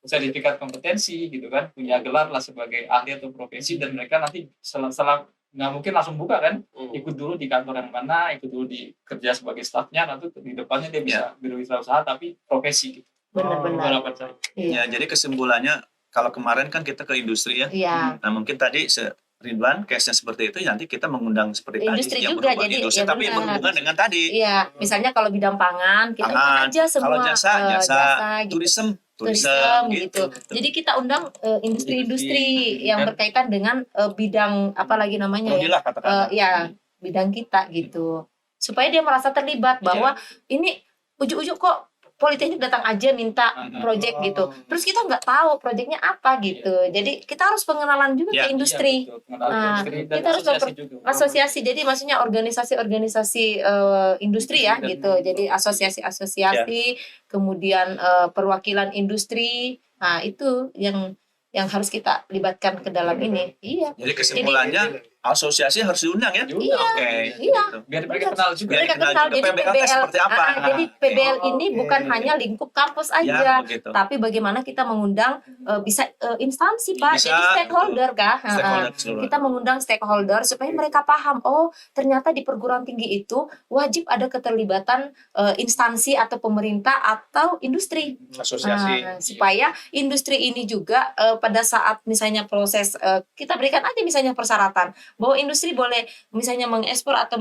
sertifikat kompetensi gitu kan, punya gelar lah sebagai ahli atau profesi, dan mereka nanti setelah nggak mungkin langsung buka kan, ikut dulu di kantor yang mana, ikut dulu di kerja sebagai staffnya, nanti di depannya dia bisa berwirausaha tapi profesi gitu. Benar-benar. Ya, jadi kesimpulannya kalau kemarin kan kita ke industri ya. Nah, mungkin tadi Ridwan case-nya seperti itu, nanti kita mengundang seperti industri tadi juga, yang jadi industri, tapi yang berhubungan dengan tadi. Iya, misalnya kalau bidang pangan kita undang aja semua. Kalau jasa gitu. turisme gitu. Jadi kita undang industri-industri yang berkaitan dengan bidang apa lagi namanya bidang kita gitu. Supaya dia merasa terlibat bahwa ini ujuk-ujuk kok Politeknik datang aja minta project gitu. Terus kita nggak tahu projectnya apa gitu. Jadi kita harus pengenalan juga ke industri. Kita harus asosiasi. Jadi maksudnya organisasi-organisasi industri ya gitu. Jadi asosiasi-asosiasi, kemudian perwakilan industri. Nah, itu yang harus kita libatkan ke dalam ini. Iya. Jadi kesimpulannya asosiasi harus diundang ya? Iya. Gitu. Biar mereka kenal juga. Mereka kenal. Jadi PBL seperti apa? Jadi PBL ini bukan hanya lingkup kampus aja, tapi bagaimana kita mengundang bisa instansi, Pak. Jadi stakeholder kah? Kita mengundang stakeholder supaya mereka paham, oh ternyata di perguruan tinggi itu wajib ada keterlibatan instansi atau pemerintah atau industri. Asosiasi. Supaya industri ini juga pada saat misalnya proses kita berikan aja misalnya persyaratan bahwa industri boleh misalnya mengekspor atau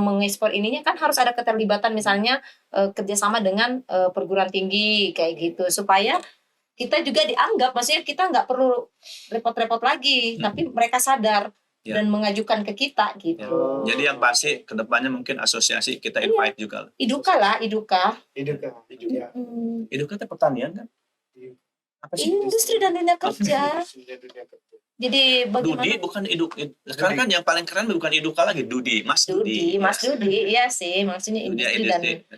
mengekspor ininya kan harus ada keterlibatan misalnya kerjasama dengan perguruan tinggi kayak gitu, supaya kita juga dianggap, maksudnya kita nggak perlu repot-repot lagi, tapi mereka sadar dan mengajukan ke kita gitu. Jadi yang pasti kedepannya mungkin asosiasi kita invite juga. Iduka. Iduka itu pertanian kan? Apa sih? Industri dan dunia kerja. Jadi bagaimana? Dudi bukan sekarang kan yang paling keren bukan Iduka lagi, Mas Dudi, iya sih, maksudnya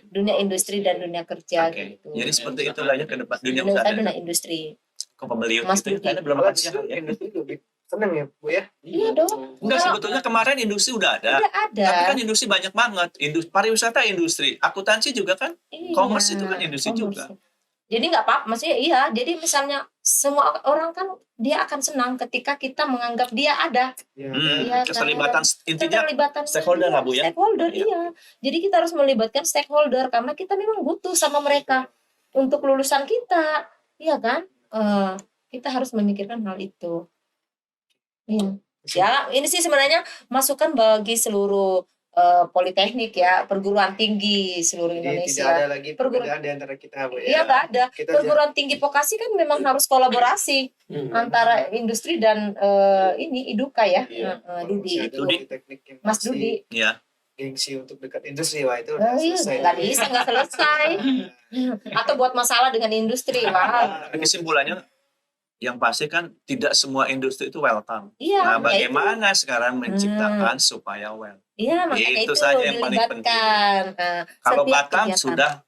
dunia industri dan dunia kerja gitu. Jadi seperti itulah ya ke depan dunia usaha usaha dan dunia industri. Kok pembelian Mas itu Dudi. karena belum ada siapa ya. Industri lebih seneng ya, Bu ya? Iya dong. Enggak, sebetulnya kemarin industri udah ada. Tapi kan industri banyak banget. Pariwisata industri, akuntansi juga kan, commerce itu kan industri juga. Jadi nggak apa-apa, maksudnya iya. Jadi misalnya semua orang kan dia akan senang ketika kita menganggap dia ada. Keterlibatan intinya stakeholder lah, Bu ya. Stakeholder, iya. Jadi kita harus melibatkan stakeholder karena kita memang butuh sama mereka untuk lulusan kita, iya kan? Kita harus memikirkan hal itu. Iya. Ya, ini sih sebenarnya masukan bagi seluruh politeknik ya, perguruan tinggi seluruh Indonesia. Tidak ada lagi perbedaan di antara kita, Bu ya. Iya, nggak ada. Perguruan tinggi vokasi kan memang harus kolaborasi antara industri dan Iduka ya. Dudi itu. Mas Dudi. Iya. Gengsi untuk dekat industri, wah itu udah selesai. Nggak selesai. Atau buat masalah dengan industri, wah. Kesimpulannya yang pasti kan tidak semua industri itu welcome. Iya, nah, bagaimana sekarang menciptakan supaya well? Iya, makanya itu saja yang paling penting. Kalau Batam sudah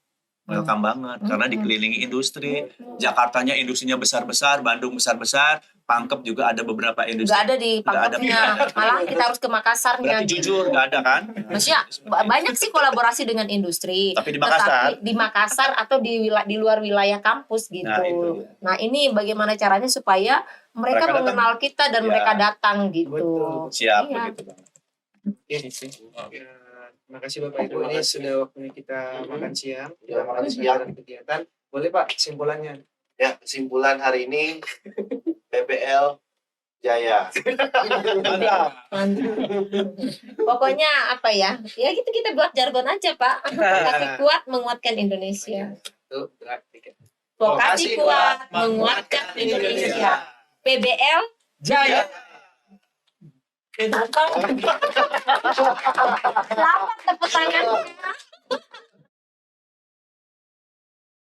welcome banget karena dikelilingi industri. Jakartanya industrinya besar-besar, Bandung besar-besar, Pangkep juga ada beberapa industri. Nggak ada di Nggak ada. Pangkepnya, malah kita harus ke Makassarnya. Berarti jujur nggak ada kan? Maksudnya banyak sih kolaborasi dengan industri. Tapi di Makassar. Tetapi di Makassar atau di luar wilayah kampus gitu. Nah, itu dia. Nah, ini bagaimana caranya supaya mereka Mereka datang. mengenal kita dan Ya. mereka datang gitu. Betul. Siap Iya. begitu Bang. Ya, terima kasih Bapak Ibu, ini sudah waktunya kita makan siang. Ya, makan Kita siang. ada kegiatan. Boleh Pak kesimpulannya? Ya, kesimpulan hari ini PBL Jaya. Mantap. Mantap. Pokoknya apa ya? Ya gitu kita buat jargon aja, Pak. Vokasi kuat menguatkan Indonesia. Tuh, gerak tiket. Vokasi kuat menguatkan Indonesia. PBL Jaya. Selamat tepuk tangan.